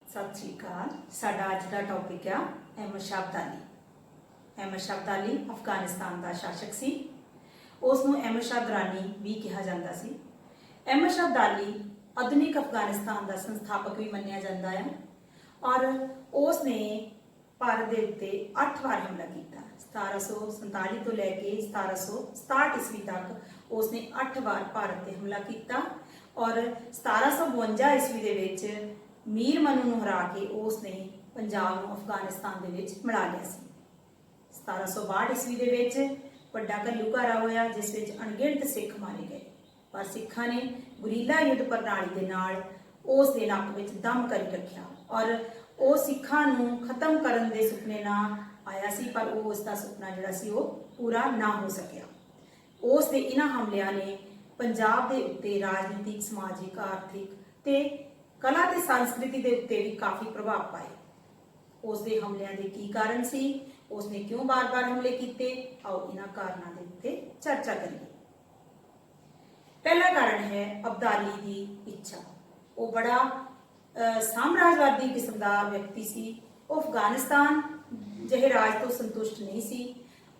सत श्री अकाल। साडा अज का टॉपिक आ अहमद शाह अब्दाली। अहमद शाह अब्दाली अफगानिस्तान का शासक सी। उसनूं अहमद शाह दुरानी भी कहा जाता सी। अहमद शाह अब्दाली आधुनिक अफगानिस्तान का संस्थापक भी मन्निया जाता है और उसने भारत के उत्ते 8 बार हमला किया। 1747 तो लैके 1767 ईस्वी तक उसने 8 बार भारत पर हमला किया और 1752 ईस्वी के विच मीर मनु नूं हरा के उसने पंजाब नूं अफगानिस्तान दे विच मिला लिया सी। 1762 ईस्वी दे विच वड्डा घल्लूघारा होया जिस विच अणगिणत सिख मारे गए, पर सिखां ने गुरीला युद्ध प्रणाली दे नाल उस दे नक विच दम करी रखिया और वो सिखां नूं खत्म करन दे सुपने नाल आया सी, पर वो उसका सुपना जिहड़ा सी वो पूरा ना हो सकिया। उस दे इन्हां हमलियां ने पंजाब दे उत्ते राजनीतिक, समाजिक, आर्थिक ते कला ते संस्कृति के उत्ते भी काफ़ी प्रभाव पाए। उस दे हमलियां दे की कारण सी, उसने क्यों बार बार हमले किए, आओ इन्हां कारणों के उत्ते चर्चा करिए। पहला कारण है अब्दाली की इच्छा। वो बड़ा साम्राज्यवादी किस्म का व्यक्ति सी। वो अफगानिस्तान जिहे राज तो संतुष्ट नहीं सी।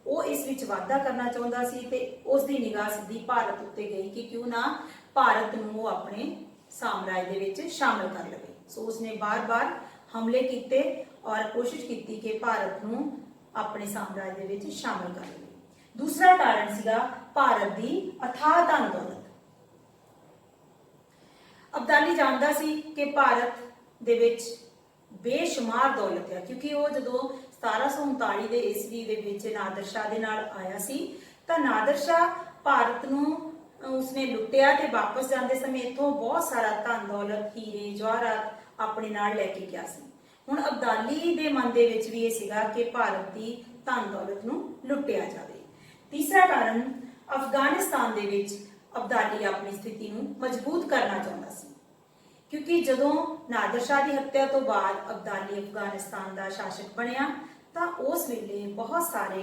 वो इस विच वाधा करना चाहता सी ते उसकी निगाह सीधी भारत उत्ते गई कि क्यों ना भारत नूं अपने साम्राज्य दे विच शामिल कर लवे। सो उसने बार बार हमले किए और कोशिश की कि भारत नूं अपने साम्राज्य दे विच शामिल कर लवे। दूसरा कारण सीगा भारत की अथाह धन दौलत। अब्दाली जानता सी कि भारत दे विच बेशुमार दौलत है, क्योंकि वो जदों 1739 दे ईस्वी दे विच नादर शाह दे नाल आया सी तां नादर शाह भारत नूं उसने लुटिया ते वापस जाते समय इथों बहुत सारा धन दौलत, हीरे जवाहरात अपने नाल लैके गया सी। हुण अब्दाली दे मन दे विच भी ये सीगा कि भारत की धन दौलत नूं लुटिया जावे। तीसरा कारण अफगानिस्तान दे विच अब्दाली अपनी स्थिति नूं मजबूत करना चाहता सी, क्योंकि जदों नादर शाह की हत्या तो बाद अब्दाली अफगानिस्तान का शासक बनया तां उस वेले बहुत सारे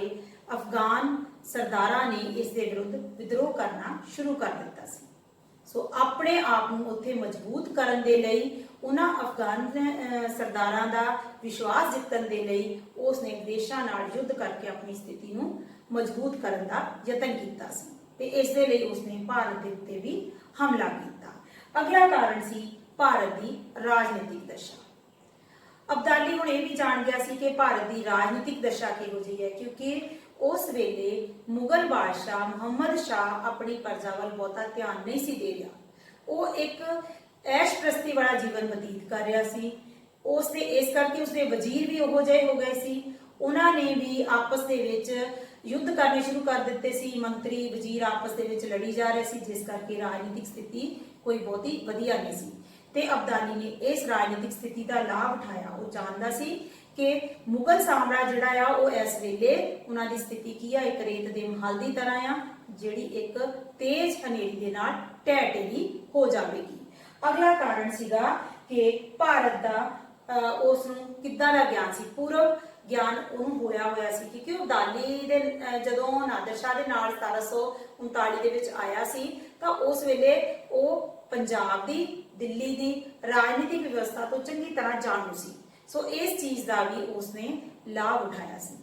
अफगान सरदारां ने इस दे विरुद्ध विद्रोह करना शुरू कर दिता सी। सो अपने आप नूं उत्थे मजबूत करन दे लई उन्हां अफगान सरदारां दा विश्वास जितन दे लई उसने विदेशां नाल युद्ध करके अपनी स्थिति नूं मजबूत करन दा यतन कीता सी ते इस दे लई उसने भारत दे उत्ते भी हमला कीता। अगला कारण सी भारत की राजनीतिक दशा। अब्दाली हुण ये भी जान गया सी कि भारत की राजनीतिक दशा किहो जी है, क्योंकि उस वेले मुगल बादशाह मुहम्मद शाह अपनी प्रजा वाल बहुता ध्यान नहीं सी दे रहा। वो एक ऐशप्रस्ती वाला जीवन बतीत कर रहा सी। उसने इस करके उसके वजीर भी उहो जिहे हो गए सी। उन्होंने भी आपस दे विच युद्ध करने शुरू कर दिते सी। मंत्री वजीर आपस दे विच लड़ी जा रहे सी, जिस करके राजनीतिक स्थिति कोई बहुती वधिया नहीं सी। ते अब्दाली ने इस राजनीतिक स्थिति का लाभ उठाया। वो जानता सी कि मुगल साम्राज्य जिहड़ा आ वो इस वेले उन्हां दी स्थिति की आ, एक रेत दे महल दी तरह आ जिहड़ी एक तेज हनेरी दे नाल ढह ढेरी हो जाएगी। अगला कारण सीगा कि भारत का उसनूं किद्दां दा ज्ञान सी, पूर्व ज्ञान उन्होंने होया होया सी, क्योंकि अब्दाली दे जदों नादर शाह दे नाल 1739 दे विच आया सी तां उस वेले वो पंजाब दी, दिल्ली दी राजनीतिक व्यवस्था तो चंगी तरह जानू सी। सो इस चीज का भी उसने लाभ उठाया सी।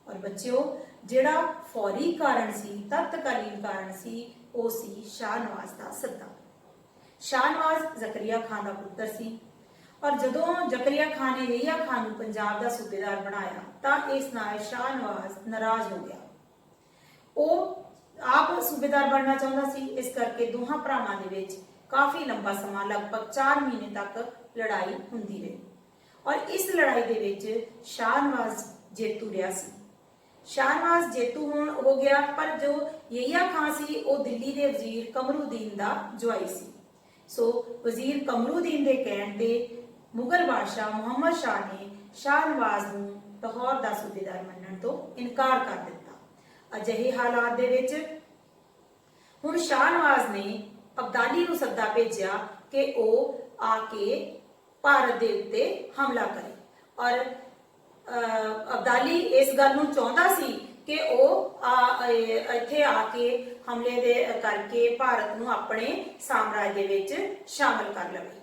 और बच्चों जिहड़ा फौरी कारण सी, तत्कालीन कारण सी, वो सी शाहनवाज का सद्दा। शाहनवाज जकरिया खान का पुत्र सी और जदों जकरिया खान ने यहिया खान नूं पंजाब का सूबेदार बनाया तां इस नाल शाहनवाज नाराज हो गया। वो आप सूबेदार बनना चाहता सी, इस करके दोहां भरावां दे विच काफी लंबा समा लगभग 4 महीने तक लड़ाई हुंदी रही और इस लड़ाई दे विच शाहनवाज जेतू रहा सी। शाहनवाज जेतू हो गया, पर जो यहिया खान सी वो दिल्ली के वजीर कमरुद्दीन का जवाई सी। सो वजीर कमरुद्दीन के कहण ते मुगल बादशाह मुहम्मद शाह ने शाहनवाज नूं लाहौर का सूबेदार मनण तो इनकार कर दिता। अजिहे हालात दे विच हुण शाहनवाज ने अब्दाली नूं सद्दा भेजिया कि वो आके भारत दे उत्ते हमला करे और अब्दाली इस गल नूं चाहुंदा सी कि वो इत्थे आके हमले दे करके भारत नूं अपने साम्राज्य दे विच शामिल कर लवे।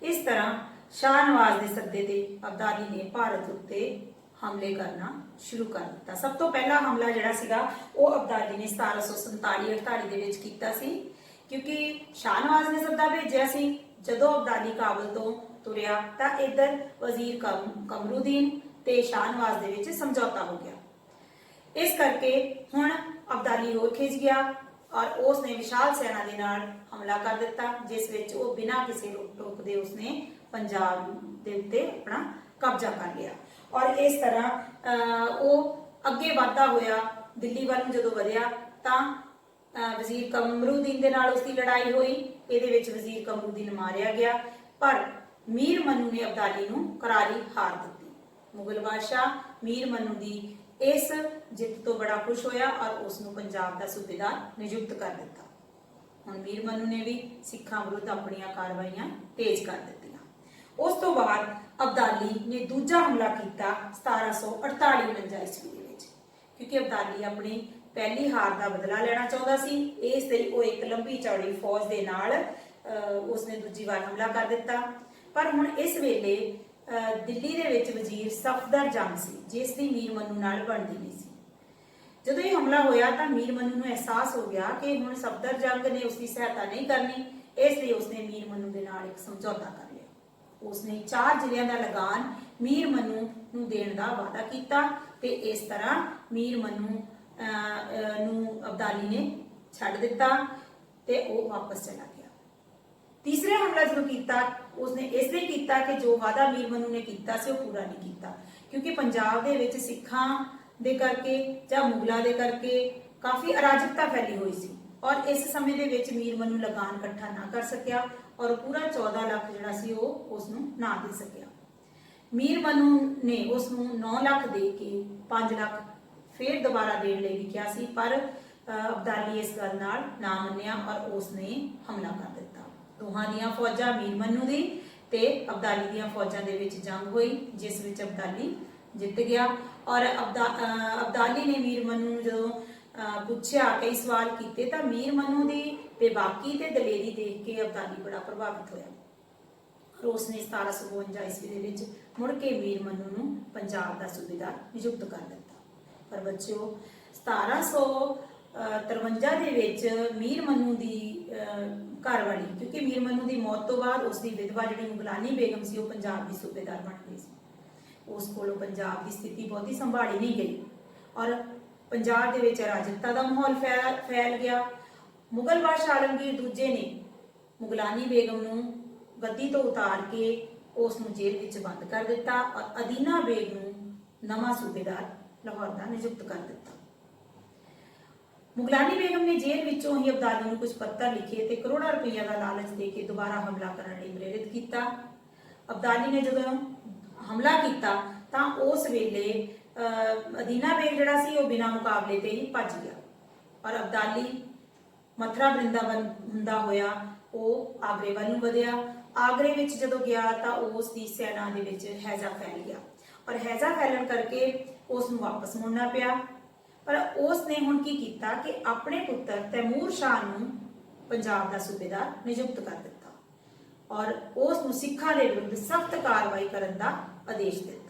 इस तरह ਸ਼ਾਹ ਨਵਾਜ਼ ਦੇ ਸੱਦੇ ਤੇ ਅਬਦਾਲੀ ਨੇ ਭਾਰਤ ਉੱਤੇ ਹਮਲੇ ਕਰਨਾ ਸ਼ੁਰੂ ਕਰ ਦਿੱਤਾ। ਸਭ ਤੋਂ ਪਹਿਲਾ ਹਮਲਾ ਜਿਹੜਾ ਸੀਗਾ ਉਹ ਅਬਦਾਲੀ ਨੇ 1747-48 ਦੇ ਵਿੱਚ ਕੀਤਾ ਸੀ, ਕਿਉਂਕਿ ਸ਼ਾਹ ਨਵਾਜ਼ ਨੇ ਸੱਦਾ ਭੇਜਿਆ ਸੀ। ਜਦੋਂ ਅਬਦਾਲੀ ਕਾਬਲ ਤੋਂ ਤੁਰਿਆ ਤਾਂ ਇੱਧਰ ਵਜ਼ੀਰ ਕਮਰੂਦੀਨ ਤੇ ਸ਼ਾਹ ਨਵਾਜ਼ ਦੇ ਵਿੱਚ ਸਮਝੌਤਾ ਹੋ ਗਿਆ। ਇਸ ਕਰਕੇ ਹੁਣ ਅਬਦਾਲੀ ਹੋਰ ਖਿੱਚ ਗਿਆ ਔਰ ਉਸ ਨੇ ਵਿਸ਼ਾਲ ਸੈਨਾ ਦੇ ਨਾਲ ਹਮਲਾ ਕਰ ਦਿੱਤਾ, ਜਿਸ ਵਿੱਚ ਉਹ ਬਿਨਾਂ ਕਿਸੇ ਰੋਕ ਟੋਕ ਦੇ ਉਸਨੇ ਪੰਜਾਬ ਦੇ ਉੱਤੇ ਆਪਣਾ ਕਬਜ਼ਾ ਕਰ ਲਿਆ। ਔਰ ਇਸ ਤਰ੍ਹਾਂ ਉਹ ਅੱਗੇ ਵਧਦਾ ਹੋਇਆ ਦਿੱਲੀ ਵੱਲ ਨੂੰ ਜਦੋਂ ਵਧਿਆ ਤਾਂ ਵਜ਼ੀਰ ਕਮਰੂਦੀਨ ਦੇ ਨਾਲ ਉਸਦੀ ਲੜਾਈ ਹੋਈ। ਇਹਦੇ ਵਿੱਚ ਵਜ਼ੀਰ ਕਮਰੂਦੀਨ ਮਾਰਿਆ ਗਿਆ, ਪਰ ਮੀਰ ਮਨੂ ਨੇ ਅਬਦਾਲੀ ਨੂੰ ਕਰਾਰੀ ਹਾਰ ਦਿੱਤੀ। ਮੁਗਲ ਬਾਦਸ਼ਾਹ ਮੀਰ ਮਨੂ ਦੀ ਇਸ ਜਿੱਤ ਤੋਂ ਬੜਾ ਖੁਸ਼ ਹੋਇਆ ਔਰ ਉਸ ਨੂੰ ਪੰਜਾਬ ਦਾ ਸੂਬੇਦਾਰ ਨਿਯੁਕਤ ਕਰ ਦਿੱਤਾ। ਹੁਣ ਮੀਰ ਮਨੂ ਨੇ ਵੀ ਸਿੱਖਾਂ ਵਿਰੁੱਧ ਆਪਣੀਆਂ ਕਾਰਵਾਈਆਂ ਤੇਜ਼ ਕਰ ਦਿੱਤੀਆਂ। ਉਸ ਤੋਂ ਬਾਅਦ ਅਬਦਾਲੀ ਨੇ ਦੂਜਾ ਹਮਲਾ ਕੀਤਾ 1748-49 ਈਸਵੀ ਦੇ ਵਿੱਚ, ਕਿਉਂਕਿ ਅਬਦਾਲੀ ਆਪਣੀ ਪਹਿਲੀ ਹਾਰ ਦਾ ਬਦਲਾ ਲੈਣਾ ਚਾਹੁੰਦਾ ਸੀ। ਇਸ ਲਈ ਉਹ ਇੱਕ ਲੰਬੀ ਚੌੜੀ ਫੌਜ ਦੇ ਨਾਲ ਉਸਨੇ ਦੂਜੀ ਵਾਰ ਹਮਲਾ ਕਰ ਦਿੱਤਾ। ਪਰ ਹੁਣ ਇਸ ਵੇਲੇ ਦਿੱਲੀ ਦੇ ਵਿੱਚ ਵਜ਼ੀਰ ਸਫਦਰ ਜੰਗ ਸੀ, ਜਿਸ ਦੀ ਮੀਰ ਮਨੂ ਨਾਲ ਬਣਦੀ ਨਹੀਂ ਸੀ। ਜਦੋਂ ਇਹ ਹਮਲਾ ਹੋਇਆ ਤਾਂ ਮੀਰ ਮਨੂ ਨੂੰ ਅਹਿਸਾਸ ਹੋ ਗਿਆ ਕਿ ਹੁਣ ਸਫਦਰ ਜੰਗ ਨੇ ਉਸਦੀ ਸਹਾਇਤਾ ਨਹੀਂ ਕਰਨੀ, ਇਸ ਲਈ ਉਸਨੇ ਮੀਰ ਮਨੂ ਦੇ ਨਾਲ ਇੱਕ ਸਮਝੌਤਾ ਕਰ ਲਿਆ। ਉਸਨੇ 4 ਜ਼ਿਲ੍ਹਿਆਂ ਦਾ ਲਗਾਨ ਮੀਰ ਮਨੂ ਨੂੰ ਦੇਣ ਦਾ ਵਾਅਦਾ ਕੀਤਾ ਤੇ ਇਸ ਤਰ੍ਹਾਂ ਮੀਰ ਮਨੂ ਨੂੰ ਅਬਦਾਲੀ ਨੇ ਛੱਡ ਦਿੱਤਾ ਤੇ ਉਹ ਵਾਪਸ ਚਲਾ ਗਿਆ। ਤੀਸਰਾ ਹਮਲਾ ਜਦੋਂ ਕੀਤਾ ਉਸਨੇ ਇਸ ਲਈ ਕੀਤਾ ਕਿ ਜੋ ਵਾਅਦਾ ਮੀਰ ਮਨੂ ਨੇ ਕੀਤਾ ਸੀ ਉਹ ਪੂਰਾ ਨਹੀਂ ਕੀਤਾ, ਕਿਉਂਕਿ ਪੰਜਾਬ ਦੇ ਵਿੱਚ ਸਿੱਖਾਂ ਦੇ ਕਰਕੇ ਜਾਂ ਮੁਗਲਾਂ ਦੇ ਕਰਕੇ ਕਾਫੀ ਅਰਾਜਕਤਾ ਫੈਲੀ ਹੋਈ ਸੀ ਔਰ ਇਸ ਸਮੇਂ ਦੇ ਵਿੱਚ ਮੀਰ ਮਨੂ ਲਗਾਨ ਇਕੱਠਾ ਨਾ ਕਰ ਸਕਿਆ ਔਰ ਪੂਰਾ 14 ਲੱਖ ਜਿਹੜਾ ਸੀ ਉਹ ਉਸ ਨੂੰ ਨਾ ਦੇ ਸਕਿਆ। ਮੀਰ ਮਨੂ ਨੇ ਉਸ ਨੂੰ 9 ਲੱਖ ਦੇ ਕੇ 5 ਲੱਖ ਫਿਰ ਦੁਬਾਰਾ ਦੇਣ ਲਈ ਵੀ ਕਿਹਾ ਸੀ, ਪਰ ਅਬਦਾਲੀ ਇਸ ਗੱਲ ਨਾਲ ਨਾ ਮੰਨਿਆ ਔਰ ਉਸ ਨੇ ਹਮਲਾ ਕਰ ਦਿੱਤਾ। ਦੋਹਾਂ ਦੀਆਂ ਫੌਜਾਂ ਮੀਰ ਮਨੂ ਦੀ ਤੇ ਅਬਦਾਲੀ ਦੀਆਂ ਫੌਜਾਂ ਦੇ ਵਿੱਚ ਜੰਗ ਹੋਈ, ਜਿਸ ਵਿੱਚ ਅਬਦਾਲੀ ਜਿੱਤ ਗਿਆ। ਔਰ ਅਬਦਾਲੀ ਨੇ ਮੀਰ ਮਨੂ ਨੂੰ ਜਦੋਂ ਪੁੱਛਿਆ, ਕਈ ਸਵਾਲ ਕੀਤੇ, ਤਾਂ ਮੀਰ ਮਨੂ ਦੀ ਬੇਬਾਕੀ ਤੇ ਦਲੇਰੀ ਦੇਖ ਕੇ ਅਬਦਾਲੀ ਬੜਾ ਪ੍ਰਭਾਵਿਤ ਹੋਇਆ ਔਰ ਉਸਨੇ 1752 ਈਸਵੀ ਦੇ ਵਿੱਚ ਮੁੜ ਕੇ ਮੀਰ ਮਨੂ ਨੂੰ ਪੰਜਾਬ ਦਾ ਸੂਬੇਦਾਰ ਨਿਯੁਕਤ ਕਰ ਦਿੱਤਾ। ਪਰ ਬੱਚਿਓ 1753 ਦੇ ਵਿੱਚ ਮੀਰ ਮਨੂ ਦੀ ਘਰਵਾਲੀ, ਕਿਉਂਕਿ ਮੀਰ ਮਨੂ ਦੀ ਮੌਤ ਤੋਂ ਬਾਅਦ ਉਸ ਦੀ ਵਿਧਵਾ ਜਿਹੜੀ ਮੁਗਲਾਨੀ ਬੇਗਮ ਸੀ ਉਹ ਪੰਜਾਬ ਦੀ ਸੂਬੇਦਾਰ ਬਣ ਗਈ ਸੀ। ਉਸ ਕੋਲੋਂ ਪੰਜਾਬ ਦੀ ਸਥਿਤੀ ਬਹੁਤੀ ਸੰਭਾਲੀ ਨਹੀਂ ਗਈ ਔਰ ਪੰਜਾਬ ਦੇ ਵਿੱਚ ਅਰਾਜਕਤਾ ਦਾ ਮਾਹੌਲ ਫੈਲ ਗਿਆ। ਮੁਗਲ ਬਾਦਸ਼ਾਹ ਆਲਮਗੀਰ ਦੂਜੇ ਨੇ ਮੁਗਲਾਨੀ ਬੇਗਮ ਨੂੰ ਗੱਦੀ ਤੋਂ ਉਤਾਰ ਕੇ ਉਸ ਨੂੰ ਜੇਲ੍ਹ ਵਿੱਚ ਬੰਦ ਕਰ ਦਿੱਤਾ ਔਰ ਅਦੀਨਾ ਬੇਗ ਨੂੰ ਨਵਾਂ ਸੂਬੇਦਾਰ ਲਾਹੌਰ ਦਾ ਨਿਯੁਕਤ ਕਰ ਦਿੱਤਾ। ਮੁਗਲਾਨੀ ਬੇਗਮ ਨੇ ਜੇਲ੍ਹ ਵਿੱਚੋਂ ਹੀ ਅਬਦਾਲੀ ਨੂੰ ਕੁਝ ਪੱਤਰ ਲਿਖੇ ਤੇ ਕਰੋੜਾਂ ਰੁਪਈਆ ਦਾ ਲਾਲਚ ਦੇ ਕੇ ਦੁਬਾਰਾ ਹਮਲਾ ਕਰਨ ਲਈ ਪ੍ਰੇਰਿਤ ਕੀਤਾ। ਅਬਦਾਲੀ ਨੇ ਜਦੋਂ ਹਮਲਾ ਕੀਤਾ ਤਾਂ ਉਸ ਵੇਲੇ ਅਦੀਨਾ ਬੇਗ ਜਿਹੜਾ ਸੀ ਉਹ ਬਿਨਾਂ ਮੁਕਾਬਲੇ ਤੇ ਹੀ ਭੱਜ ਗਿਆ ਔਰ ਅਬਦਾਲੀ ਮਥੁਰਾ ਬ੍ਰਿੰਦਾਵਨ ਹੁੰਦਾ ਹੋਇਆ ਉਹ ਆਗਰੇ ਵੱਲ ਨੂੰ ਵਧਿਆ। ਆਗਰੇ ਵਿੱਚ ਜਦੋਂ ਗਿਆ ਤਾਂ ਉਸ ਦੀ ਸੈਨਾ ਦੇ ਵਿੱਚ ਹੈਜ਼ਾ ਫੈਲ ਗਿਆ ਔਰ ਹੈਜ਼ਾ ਫੈਲਣ ਕਰਕੇ ਉਸ ਨੂੰ ਵਾਪਸ ਮੁੜਨਾ ਪਿਆ। ਪਰ ਉਸ ਨੇ ਹੁਣ ਕੀ ਕੀਤਾ ਕਿ ਆਪਣੇ ਪੁੱਤਰ ਤੈਮੂਰ ਸ਼ਾਹ ਨੂੰ ਪੰਜਾਬ ਦਾ ਸੂਬੇਦਾਰ ਨਿਯੁਕਤ ਕਰ ਦਿੱਤਾ ਔਰ ਉਸ ਨੂੰ ਸਿੱਖਾਂ ਦੇ ਵਿਰੁੱਧ ਸਖਤ ਕਾਰਵਾਈ ਕਰਨ ਦਾ ਆਦੇਸ਼ ਦਿੱਤਾ।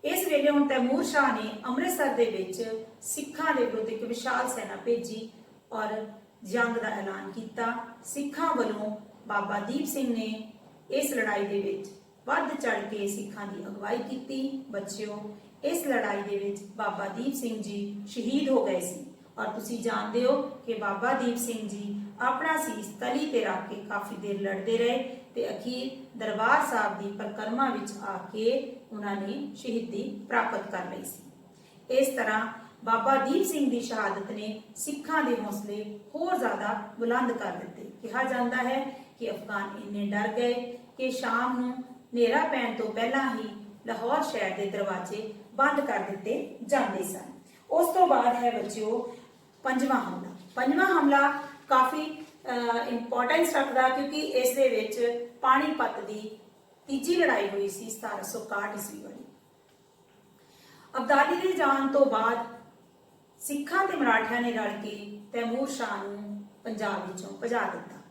ਇਸ ਵੇਲੇ ਹੁਣ ਤੈਮੂਰ ਸ਼ਾਹ ਨੇ ਅੰਮ੍ਰਿਤਸਰ ਦੇ ਵਿੱਚ ਸਿੱਖਾਂ ਦੇ ਵਿਰੁੱਧ ਇੱਕ ਵਿਸ਼ਾਲ ਸੈਨਾ ਭੇਜੀ ਔਰ ਜੰਗ ਦਾ ਐਲਾਨ ਕੀਤਾ। ਸਿੱਖਾਂ ਵੱਲੋਂ ਬਾਬਾ ਦੀਪ ਸਿੰਘ ਨੇ ਇਸ ਲੜਾਈ ਦੇ ਵਿੱਚ ਵੱਧ ਚੜ ਕੇ ਸਿੱਖਾਂ ਦੀ ਅਗਵਾਈ ਕੀਤੀ। ਬੱਚਿਓ, ਇਸ ਲੜਾਈ ਦੇ ਵਿੱਚ ਬਾਬਾ ਦੀਪ ਸਿੰਘ ਜੀ ਸ਼ਹੀਦ ਹੋ ਗਏ ਸੀ ਔਰ ਤੁਸੀਂ ਜਾਣਦੇ ਹੋ ਕਿ ਬਾਬਾ ਦੀਪ ਸਿੰਘ ਜੀ ਆਪਣਾ ਸੀਸ ਤਲੀ ਤੇ ਰੱਖ ਕੇ ਕਾਫੀ ਦੇਰ ਲੜਦੇ ਰਹੇ ਤੇ ਅਖੀਰ ਦਰਬਾਰ ਸਾਹਿਬ ਦੀ ਪਰਿਕਰਮਾ ਵਿੱਚ ਆ ਕੇ ਉਹਨਾਂ ਨੇ ਸ਼ਹੀਦੀ ਪ੍ਰਾਪਤ ਕਰ ਲਈ ਸੀ। ਇਸ ਤਰ੍ਹਾਂ ਬਾਬਾ ਦੀਪ ਸਿੰਘ ਦੀ ਸ਼ਹਾਦਤ ਨੇ ਸਿੱਖਾਂ ਦੇ ਹੌਸਲੇ ਹੋਰ ਜ਼ਿਆਦਾ ਬੁਲੰਦ ਕਰ ਦਿੱਤੇ। ਕਿਹਾ ਜਾਂਦਾ ਹੈ ਕਿ ਅਫਗਾਨ ਇੰਨੇ ਡਰ ਗਏ ਕਿ ਸ਼ਾਮ ਨੂੰ ਹਨੇਰਾ ਪੈਣ ਤੋਂ ਪਹਿਲਾਂ ਹੀ ਲਾਹੌਰ ਸ਼ਹਿਰ ਦੇ ਦਰਵਾਜ਼ੇ ਬੰਦ ਕਰ ਦਿੱਤੇ ਜਾਂਦੇ ਸਨ। ਉਸ ਤੋਂ ਬਾਅਦ ਹੈ ਬੱਚਿਓ ਪੰਜਵਾਂ ਹਮਲਾ। ਪੰਜਵਾਂ ਹਮਲਾ ਕਾਫੀ ਇੰਪੋਰਟੈਂਸ ਰੱਖਦਾ ਕਿਉਂਕਿ ਇਸ ਦੇ ਵਿੱਚ ਪਾਣੀਪਤ ਦੀ ਤੀਜੀ ਲੜਾਈ ਹੋਈ ਸੀ 1761 ਈਸਵੀ ਵਾਲੀ। ਅਬਦਾਲੀ ਦੇ ਜਾਣ ਤੋਂ ਬਾਅਦ ਸਿੱਖਾਂ ਤੇ ਮਰਾਠਿਆਂ ਨੇ ਰਲ ਕੇ ਤੈਮੂਰ ਸ਼ਾਹ ਨੂੰ ਪੰਜਾਬ ਵਿੱਚੋਂ ਭਜਾ ਦਿੱਤਾ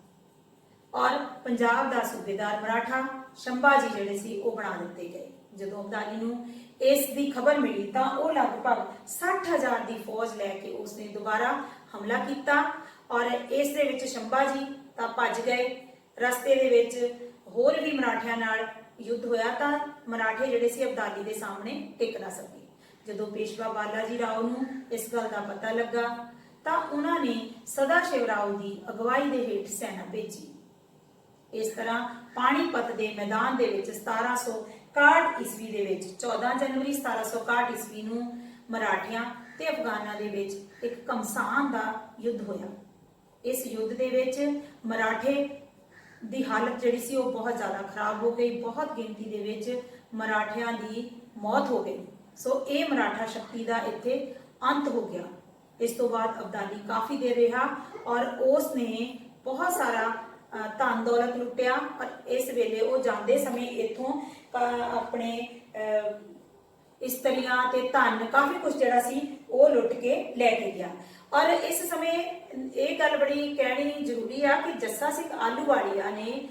ਔਰ ਪੰਜਾਬ ਦਾ ਸੂਬੇਦਾਰ ਮਰਾਠਾ ਸ਼ੰਭਾ ਜੀ ਜਿਹੜੇ ਸੀ ਉਹ ਬਣਾ ਦਿੱਤੇ ਗਏ। ਜਦੋਂ ਅਬਦਾਲੀ ਨੂੰ ਇਸ ਦੀ ਖਬਰ ਮਿਲੀ ਤਾਂ ਉਹ ਲਗਭਗ 60,000 ਦੀ ਫੌਜ ਲੈ ਕੇ ਉਸਨੇ ਦੁਬਾਰਾ ਹਮਲਾ ਕੀਤਾ ਔਰ ਇਸ ਦੇ ਵਿੱਚ ਸ਼ੰਭਾ ਜੀ ਤਾਂ ਭੱਜ ਗਏ। ਰਸਤੇ ਦੇ ਵਿੱਚ ਹੋਰ ਵੀ ਮਰਾਠਿਆਂ ਨਾਲ ਯੁੱਧ ਹੋਇਆ ਤਾਂ ਮਰਾਠੇ ਜਿਹੜੇ ਸੀ ਅਬਦਾਲੀ ਦੇ ਸਾਹਮਣੇ ਟਿਕ ਨਾ ਸਕੇ। ਜਦੋਂ ਪੇਸ਼ਵਾ ਬਾਲਾ ਜੀ ਰਾਓ ਨੂੰ ਇਸ ਗੱਲ ਦਾ ਪਤਾ ਲੱਗਾ ਤਾਂ ਉਹਨਾਂ ਨੇ ਸਦਾ ਸ਼ਿਵ ਰਾਓ ਦੀ ਅਗਵਾਈ ਦੇ ਹੇਠ ਸੈਨਾ ਭੇਜੀ। ਇਸ ਤਰ੍ਹਾਂ ਪਾਣੀਪਤ ਦੇ ਮੈਦਾਨ ਦੇ ਵਿੱਚ 1761 ਈਸਵੀ ਦੇ ਵਿੱਚ 14 ਜਨਵਰੀ 1761 ਈਸਵੀ ਨੂੰ ਮਰਾਠਿਆਂ ਤੇ ਅਫਗਾਨਾਂ ਦੇ ਵਿੱਚ ਇੱਕ ਘਮਸਾਨ ਦਾ ਯੁੱਧ ਹੋਇਆ। ਇਸ ਯੁੱਧ ਦੇ ਵਿੱਚ ਮਰਾਠੇ ਦੀ ਹਾਲਤ ਜਿਹੜੀ ਸੀ ਉਹ ਬਹੁਤ ਜ਼ਿਆਦਾ ਖਰਾਬ ਹੋ ਗਈ। ਬਹੁਤ ਗਿਣਤੀ ਦੇ ਵਿੱਚ ਮਰਾਠਿਆਂ ਦੀ ਮੌਤ ਹੋ ਗਈ। ਸੋ ਇਹ ਮਰਾਠਾ ਸ਼ਕਤੀ ਦਾ ਇੱਥੇ ਅੰਤ ਹੋ ਗਿਆ। ਇਸ ਤੋਂ ਬਾਅਦ ਅਬਦਾਲੀ ਕਾਫੀ ਦੇਰ ਰਿਹਾ ਔਰ ਉਸ ਨੇ ਬਹੁਤ ਸਾਰਾ ਧਨ ਦੌਲਤ ਲੁੱਟਿਆ ਔਰ ਇਸ ਵੇਲੇ ਉਹ ਜਾਂਦੇ ਸਮੇਂ ਇਥੋਂ ਆਪਣੇ ਇਸਤਰੀਆਂ ਤੇ ਧਨ ਕਾਫੀ ਕੁਝ ਜਿਹੜਾ ਸੀ ਉਹ ਲੁੱਟ ਕੇ ਲੈ ਕੇ ਗਿਆ। ਔਰ ਇਸ ਸਮੇਂ ਇਹ ਗੱਲ ਬੜੀ ਕਹਿਣੀ ਜ਼ਰੂਰੀ ਆ ਕਿ ਜੱਸਾ ਸਿੰਘ ਆਹਲੂਵਾਲੀਆ ਨੇ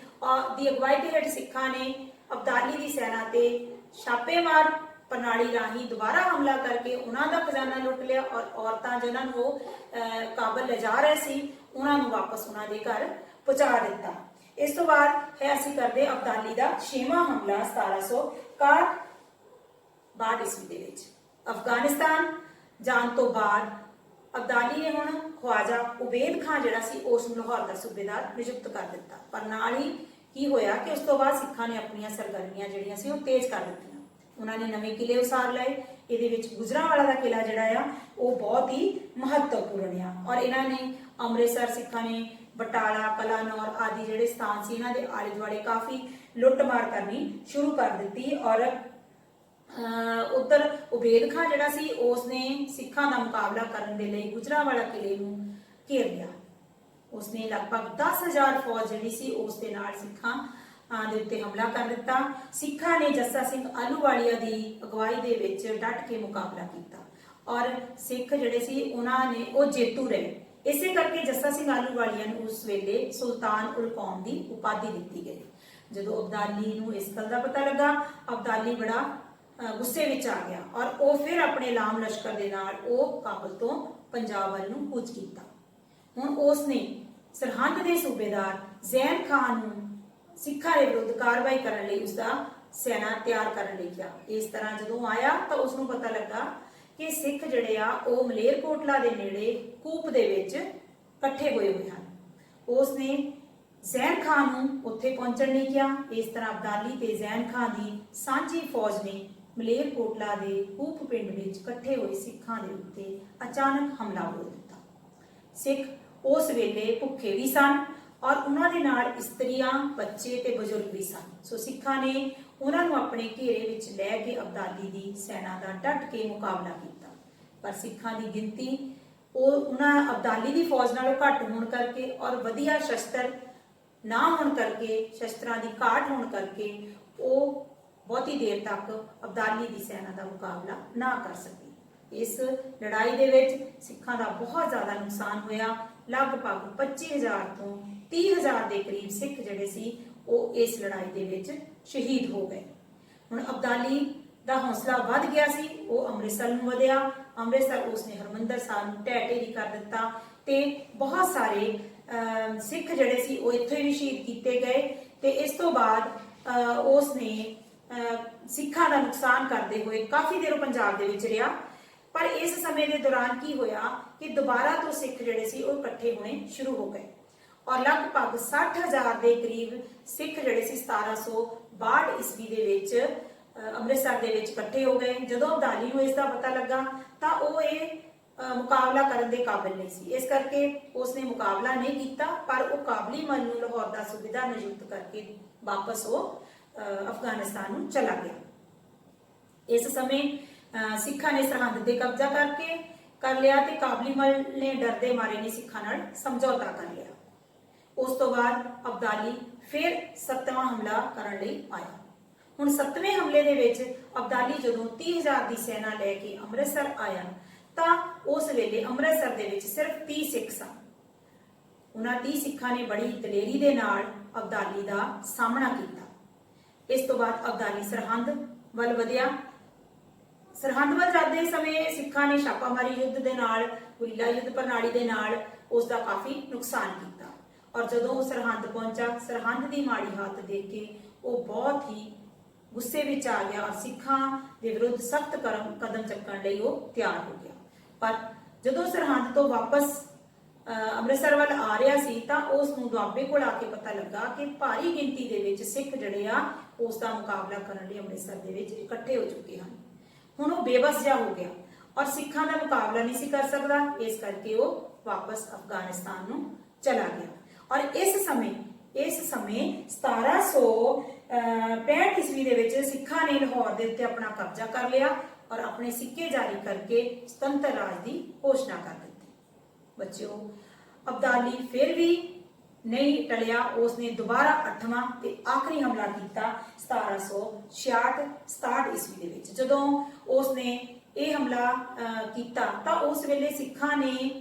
ਦੀ ਅਗਵਾਈ ਦੇ ਹੇਠ ਸਿੱਖਾਂ ਨੇ ਅਬਦਾਲੀ ਦੀ ਸੈਨਾ ਤੇ ਛਾਪੇਮਾਰ ਪ੍ਰਣਾਲੀ ਰਾਹੀਂ ਦੁਬਾਰਾ ਹਮਲਾ ਕਰਕੇ ਉਹਨਾਂ ਦਾ ਖਜ਼ਾਨਾ ਲੁੱਟ ਲਿਆ ਔਰ ਔਰਤਾਂ ਜਿਨ੍ਹਾਂ ਨੂੰ ਉਹ ਕਾਬਲ ਲਿਜਾ ਰਹੇ ਸੀ ਉਹਨਾਂ ਨੂੰ ਵਾਪਸ ਉਹਨਾਂ ਦੇ ਘਰ ਪਹੁੰਚਾ ਦਿੱਤਾ। ਇਸ ਤੋਂ ਬਾਅਦ ਹੈ ਅਸੀਂ ਕਰਦੇ ਅਬਦਾਲੀ ਦਾ 6ਵਾਂ ਹਮਲਾ 1762 ਈਸਵੀ ਦੇ ਵਿੱਚ। ਅਫਗਾਨਿਸਤਾਨ ਜਾਣ ਤੋਂ ਬਾਅਦ ਅਬਦਾਲੀ ਨੇ ਹੁਣ ਖਵਾਜਾ ਉਬੇਦ ਖਾਨ ਜਿਹੜਾ ਸੀ ਉਸ ਨੂੰ ਲਾਹੌਰ ਦਾ ਸੂਬੇਦਾਰ ਨਿਯੁਕਤ ਕਰ ਦਿੱਤਾ। ਪਰ ਨਾਲ ਹੀ ਕੀ ਹੋਇਆ ਕਿ ਉਸ ਤੋਂ ਬਾਅਦ ਸਿੱਖਾਂ ਨੇ ਆਪਣੀਆਂ ਸਰਗਰਮੀਆਂ ਜਿਹੜੀਆਂ ਸੀ ਉਹ ਤੇਜ਼ ਕਰ ਦਿੱਤੀਆਂ। ਉਹਨਾਂ ਨੇ ਨਵੇਂ ਕਿਲੇ ਉਸਾਰ ਲਏ। ਇਹਦੇ ਵਿੱਚ ਗੁਜਰਾਂਵਾਲਾ ਦਾ ਕਿਲਾ ਜਿਹੜਾ ਆ ਉਹ ਬਹੁਤ ਹੀ ਮਹੱਤਵਪੂਰਨ ਆ ਔਰ ਇਹਨਾਂ ਨੇ ਅੰਮ੍ਰਿਤਸਰ ਸਿੱਖਾਂ ਨੇ ਬਟਾਲਾ ਕਲਾਨੌਰ ਆਦਿ ਜਿਹੜੇ ਸਥਾਨ ਸੀ ਇਹਨਾਂ ਦੇ ਆਲੇ ਦੁਆਲੇ ਕਾਫੀ ਲੁੱਟਮਾਰ ਕਰਨੀ ਸ਼ੁਰੂ ਕਰ ਦਿੱਤੀ ਔਰ ਉਧਰ ਉਬੇਦ ਖਾਨ ਜਿਹੜਾ ਸੀ ਉਸਨੇ ਸਿੱਖਾਂ ਦਾ ਮੁਕਾਬਲਾ ਕਰਨ ਦੇ ਲਈ ਗੁਜਰਾਂਵਾਲਾ ਕਿਲੇ ਨੂੰ ਘੇਰ ਲਿਆ। ਉਸਨੇ ਲਗਭਗ 10,000 ਫੌਜ ਜਿਹੜੀ ਸੀ ਉਸ ਦੇ ਨਾਲ ਸਿੱਖਾਂ ਦੇ ਉੱਤੇ ਹਮਲਾ ਕਰ ਦਿੱਤਾ। ਸਿੱਖਾਂ ਨੇ ਜੱਸਾ ਸਿੰਘ ਆਹਲੂਵਾਲੀਆ ਦੀ ਅਗਵਾਈ ਦੇ ਵਿੱਚ ਡਟ ਕੇ ਮੁਕਾਬਲਾ ਕੀਤਾ ਔਰ ਸਿੱਖ ਜਿਹੜੇ ਸੀ ਉਹਨਾਂ ਨੇ ਉਹ ਜੇਤੂ ਰਹੇ। ਇਸੇ ਕਰਕੇ ਜੱਸਾ ਸਿੰਘ ਆਹਲੂਵਾਲੀਆ ਨੂੰ ਉਸ ਵੇਲੇ ਸੁਲਤਾਨ ਉਲ ਕੌਮ ਦੀ ਉਪਾਧੀ ਦਿੱਤੀ ਗਈ। ਜਦੋਂ ਅਬਦਾਲੀ ਨੂੰ ਇਸ ਗੱਲ ਦਾ ਪਤਾ ਲੱਗਾ ਅਬਦਾਲੀ ਬੜਾ ਗੁੱਸੇ ਵਿੱਚ ਆ ਗਿਆ ਔਰ ਉਹ ਫਿਰ ਆਪਣੇ ਲਾਮ ਲਸ਼ਕਰ ਦੇ ਨਾਲ ਉਹ ਕਾਬਲ ਤੋਂ ਪੰਜਾਬ ਵੱਲ ਨੂੰ ਕੂਚ ਕੀਤਾ। ਹੁਣ ਉਸ ਨੇ ਸਰਹੰਦ ਦੇ ਸੂਬੇਦਾਰ ਜ਼ੈਨ ਖਾਨ ਨੂੰ ਸਿੱਖਾਂ ਦੇ ਵਿਰੁੱਧ ਕਾਰਵਾਈ ਕਰਨ ਲਈ ਉਸਦਾ ਸੈਨਾ ਤਿਆਰ ਕਰਨ ਲਈ ਕਿਹਾ। ਇਸ ਤਰ੍ਹਾਂ ਜਦੋਂ ਆਇਆ ਤਾਂ ਉਸ ਨੂੰ ਪਤਾ ਲੱਗਾ ਕਿ ਸਿੱਖ ਜਿਹੜੇ ਆ ਉਹ ਮਲੇਰਕੋਟਲਾ ਦੇ ਨੇੜੇ ਕੂਪ ਦੇ ਵਿੱਚ ਇਕੱਠੇ ਹੋਏ ਹਨ। ਉਸ ਨੇ ਜ਼ੈਨ ਖਾਨ ਨੂੰ ਉੱਥੇ ਪਹੁੰਚਣ ਲਈ ਕਿਹਾ। ਇਸ ਤਰ੍ਹਾਂ ਅਬਦਾਲੀ ਤੇ ਜ਼ੈਨ ਖਾਨ ਦੀ ਸਾਂਝੀ ਫੌਜ ਨੇ ਮਲੇਰਕੋਟਲਾ ਦੇ ਕੂਪ ਪਿੰਡ ਵਿੱਚ ਇਕੱਠੇ ਹੋਏ ਸਿੱਖਾਂ ਦੇ ਉੱਤੇ ਅਚਾਨਕ ਹਮਲਾ ਬੋਲ ਦਿੱਤਾ। ਸਿੱਖ ਉਸ ਵੇਲੇ ਭੁੱਖੇ ਵੀ ਸਨ ਔਰ ਉਹਨਾਂ ਦੇ ਨਾਲ ਇਸਤਰੀਆਂ ਬੱਚੇ ਤੇ ਬਜ਼ੁਰਗ ਵੀ ਸਨ। ਸੋ ਸਿੱਖਾਂ ਨੇ ਉਹਨਾਂ ਨੂੰ ਆਪਣੇ ਘੇਰੇ ਵਿੱਚ ਲੈ ਕੇ ਅਬਦਾਲੀ ਦੀ ਸੈਨਾ ਦਾ ਡਟ ਕੇ ਮੁਕਾਬਲਾ ਕੀਤਾ। ਪਰ ਸਿੱਖਾਂ ਦੀ ਗਿਣਤੀ ਉਹਨਾਂ ਅਬਦਾਲੀ ਦੀ ਫੌਜ ਨਾਲੋਂ ਘੱਟ ਹੋਣ ਕਰਕੇ ਔਰ ਵਧੀਆ ਸ਼ਸਤਰ ਨਾ ਹੋਣ ਕਰਕੇ ਸ਼ਸਤਰਾਂ ਦੀ ਘਾਟ ਹੋਣ ਕਰਕੇ ਉਹ ਬਹੁਤੀ ਦੇਰ ਤੱਕ ਅਬਦਾਲੀ ਦੀ ਸੈਨਾ ਦਾ ਮੁਕਾਬਲਾ ਨਾ ਕਰ ਸਕੇ। ਇਸ ਲੜਾਈ ਦੇ ਵਿੱਚ ਸਿੱਖਾਂ ਦਾ ਬਹੁਤ ਜ਼ਿਆਦਾ ਨੁਕਸਾਨ ਹੋਇਆ। ਲਗਭਗ 25,000 ਤੋਂ 30,000 ਦੇ ਕਰੀਬ ਸਿੱਖ ਜਿਹੜੇ ਸੀ ਉਹ ਇਸ ਲੜਾਈ ਦੇ ਵਿੱਚ ਸ਼ਹੀਦ ਹੋ ਗਏ। ਹੁਣ ਅਬਦਾਲੀ ਦਾ ਹੌਸਲਾ ਵੱਧ ਗਿਆ ਸੀ। ਉਹ ਅੰਮ੍ਰਿਤਸਰ ਨੂੰ ਵਧਿਆ। ਅੰਮ੍ਰਿਤਸਰ ਉਸਨੇ ਹਰਮੰਦਰ ਸਾਹਿਬ ਨੂੰ ਢਹਿ ਢੇਰੀ ਕਰ ਦਿੱਤਾ ਤੇ ਬਹੁਤ ਸਾਰੇ ਸਿੱਖ ਜਿਹੜੇ ਸੀ ਉਹ ਇੱਥੇ ਵੀ ਸ਼ਹੀਦ ਕੀਤੇ ਗਏ। ਤੇ ਇਸ ਤੋਂ ਬਾਅਦ ਉਸਨੇ ਸਿੱਖਾਂ ਦਾ ਨੁਕਸਾਨ ਕਰਦੇ ਹੋਏ ਕਾਫੀ ਦੇਰ ਪੰਜਾਬ ਦੇ ਵਿੱਚ ਰਿਹਾ। ਪਰ ਇਸ ਸਮੇਂ ਦੇ ਦੌਰਾਨ ਕੀ ਹੋਇਆ ਕਿ ਦੁਬਾਰਾ ਤੋਂ ਸਿੱਖ ਜਿਹੜੇ ਸੀ ਉਹ ਇਕੱਠੇ ਹੋਣੇ ਸ਼ੁਰੂ ਹੋ ਗਏ ਔਰ ਲਗਭਗ 60,000 ਦੇ ਕਰੀਬ ਸਿੱਖ ਜਿਹੜੇ ਸੀ 1762 ਈਸਵੀ ਦੇ ਵਿੱਚ ਅੰਮ੍ਰਿਤਸਰ ਦੇ ਵਿੱਚ ਇਕੱਠੇ ਹੋ ਗਏ। ਜਦੋਂ ਅਬਦਾਲੀ ਨੂੰ ਇਸ ਦਾ ਪਤਾ ਲੱਗਾ ਤਾਂ ਉਹ ਇਹ ਮੁਕਾਬਲਾ ਕਰਨ ਦੇ ਕਾਬਿਲ ਨਹੀਂ ਸੀ। ਇਸ ਕਰਕੇ ਉਸਨੇ ਮੁਕਾਬਲਾ ਨਹੀਂ ਕੀਤਾ ਪਰ ਉਹ ਕਾਬਲੀ ਮਲ ਨੂੰ ਲਾਹੌਰ ਦਾ ਸੂਬੇਦਾਰ ਨਿਯੁਕਤ ਕਰਕੇ ਵਾਪਸ ਉਹ ਅਫਗਾਨਿਸਤਾਨ ਨੂੰ ਚਲਾ ਗਿਆ। ਇਸ ਸਮੇਂ ਸਿੱਖਾਂ ਨੇ ਸਰਹੰਦ ਤੇ ਕਬਜ਼ਾ ਕਰ ਲਿਆ ਤੇ ਕਾਬਲੀ ਮਲ ਨੇ ਡਰਦੇ ਮਾਰੇ ਨੇ ਸਿੱਖਾਂ ਨਾਲ ਸਮਝੌਤਾ ਕਰ ਲਿਆ। ਉਸ ਤੋਂ ਬਾਅਦ ਅਬਦਾਲੀ ਫਿਰ 7ਵਾਂ ਹਮਲਾ ਕਰਨ ਲਈ ਆਇਆ। ਹੁਣ 7ਵੇਂ ਹਮਲੇ ਦੇ ਵਿੱਚ ਅਬਦਾਲੀ ਜਦੋਂ 30,000 ਦੀ ਸੈਨਾ ਲੈ ਕੇ ਅੰਮ੍ਰਿਤਸਰ ਆਇਆ ਤਾਂ ਉਸ ਵੇਲੇ ਅੰਮ੍ਰਿਤਸਰ ਦੇ ਵਿੱਚ ਸਿਰਫ 30 ਸਿੱਖ ਸਨ। ਉਹਨਾਂ 30 ਸਿੱਖਾਂ ਨੇ ਬੜੀ ਦਲੇਰੀ ਦੇ ਨਾਲ ਅਬਦਾਲੀ ਦਾ ਸਾਹਮਣਾ ਕੀਤਾ। ਇਸ ਤੋਂ ਬਾਅਦ ਅਬਦਾਲੀ ਸਰਹੰਦ ਵੱਲ ਵਧਿਆ। ਸਰਹੰਦ ਵੱਲ ਜਾਂਦੇ ਸਮੇਂ ਸਿੱਖਾਂ ਨੇ ਛਾਪਾਮਾਰੀ ਯੁੱਧ ਦੇ ਨਾਲ, ਗੁਰੀਲਾ ਯੁੱਧ ਪ੍ਰਣਾਲੀ ਦੇ ਨਾਲ ਉਸ ਦਾ ਕਾਫੀ ਨੁਕਸਾਨ ਕੀਤਾ। ਔਰ ਜਦੋਂ ਉਹ ਸਰਹੰਦ ਪਹੁੰਚਾ, ਸਰਹੰਦ ਦੀ ਮਾੜੀ ਹਾਲਤ ਦੇਖ ਕੇ ਉਹ ਬਹੁਤ ਹੀ ਗੁੱਸੇ ਵਿੱਚ ਆ ਗਿਆ ਔਰ ਸਿੱਖਾਂ ਦੇ ਵਿਰੁੱਧ ਸਖਤ ਕਦਮ ਚੁੱਕਣ ਲਈ ਉਹ ਤਿਆਰ ਹੋ ਗਿਆ। ਪਰ ਜਦੋਂ ਸਰਹੰਦ ਤੋਂ ਵਾਪਸ ਅੰਮ੍ਰਿਤਸਰ ਵੱਲ ਆ ਰਿਹਾ ਸੀ ਤਾਂ ਉਸ ਨੂੰ ਦੁਆਬੇ ਕੋਲ ਆ ਕੇ ਪਤਾ ਲੱਗਾ ਕਿ ਭਾਰੀ ਗਿਣਤੀ ਦੇ ਵਿੱਚ ਸਿੱਖ ਜਿਹੜੇ ਆ ਉਸ ਦਾ ਮੁਕਾਬਲਾ ਕਰਨ ਲਈ ਅੰਮ੍ਰਿਤਸਰ ਦੇ ਵਿੱਚ ਇਕੱਠੇ ਹੋ ਚੁੱਕੇ ਹਨ। ਹੁਣ ਉਹ ਬੇਬਸ ਜਿਹਾ ਹੋ ਗਿਆ ਔਰ ਸਿੱਖਾਂ ਦਾ ਮੁਕਾਬਲਾ ਨਹੀਂ ਸੀ ਕਰ ਸਕਦਾ, ਇਸ ਕਰਕੇ ਉਹ ਵਾਪਸ ਅਫਗਾਨਿਸਤਾਨ ਨੂੰ ਚਲਾ ਗਿਆ। ਔਰ ਇਸ ਸਮੇਂ 1765 ਈਸਵੀ ਦੇ ਵਿੱਚ ਸਿੱਖਾਂ ਨੇ ਲਾਹੌਰ ਦੇ ਉੱਤੇ ਆਪਣਾ ਕਬਜ਼ਾ ਕਰ ਲਿਆ ਔਰ ਆਪਣੇ ਸਿੱਕੇ ਜਾਰੀ ਕਰਕੇ ਸੁਤੰਤਰ ਰਾਜ ਦੀ ਘੋਸ਼ਣਾ ਕਰ ਦਿੱਤੀ। ਬੱਚਿਓ, ਅਬਦਾਲੀ ਫਿਰ ਵੀ ਨਹੀਂ ਟਲਿਆ। ਉਸਨੇ ਦੁਬਾਰਾ 8ਵਾਂ ਤੇ ਆਖਰੀ ਹਮਲਾ ਕੀਤਾ 1766 ਈਸਵੀ ਦੇ ਵਿੱਚ। ਜਦੋਂ ਉਸਨੇ ਇਹ ਹਮਲਾ ਕੀਤਾ ਤਾਂ ਉਸ ਵੇਲੇ ਸਿੱਖਾਂ ਨੇ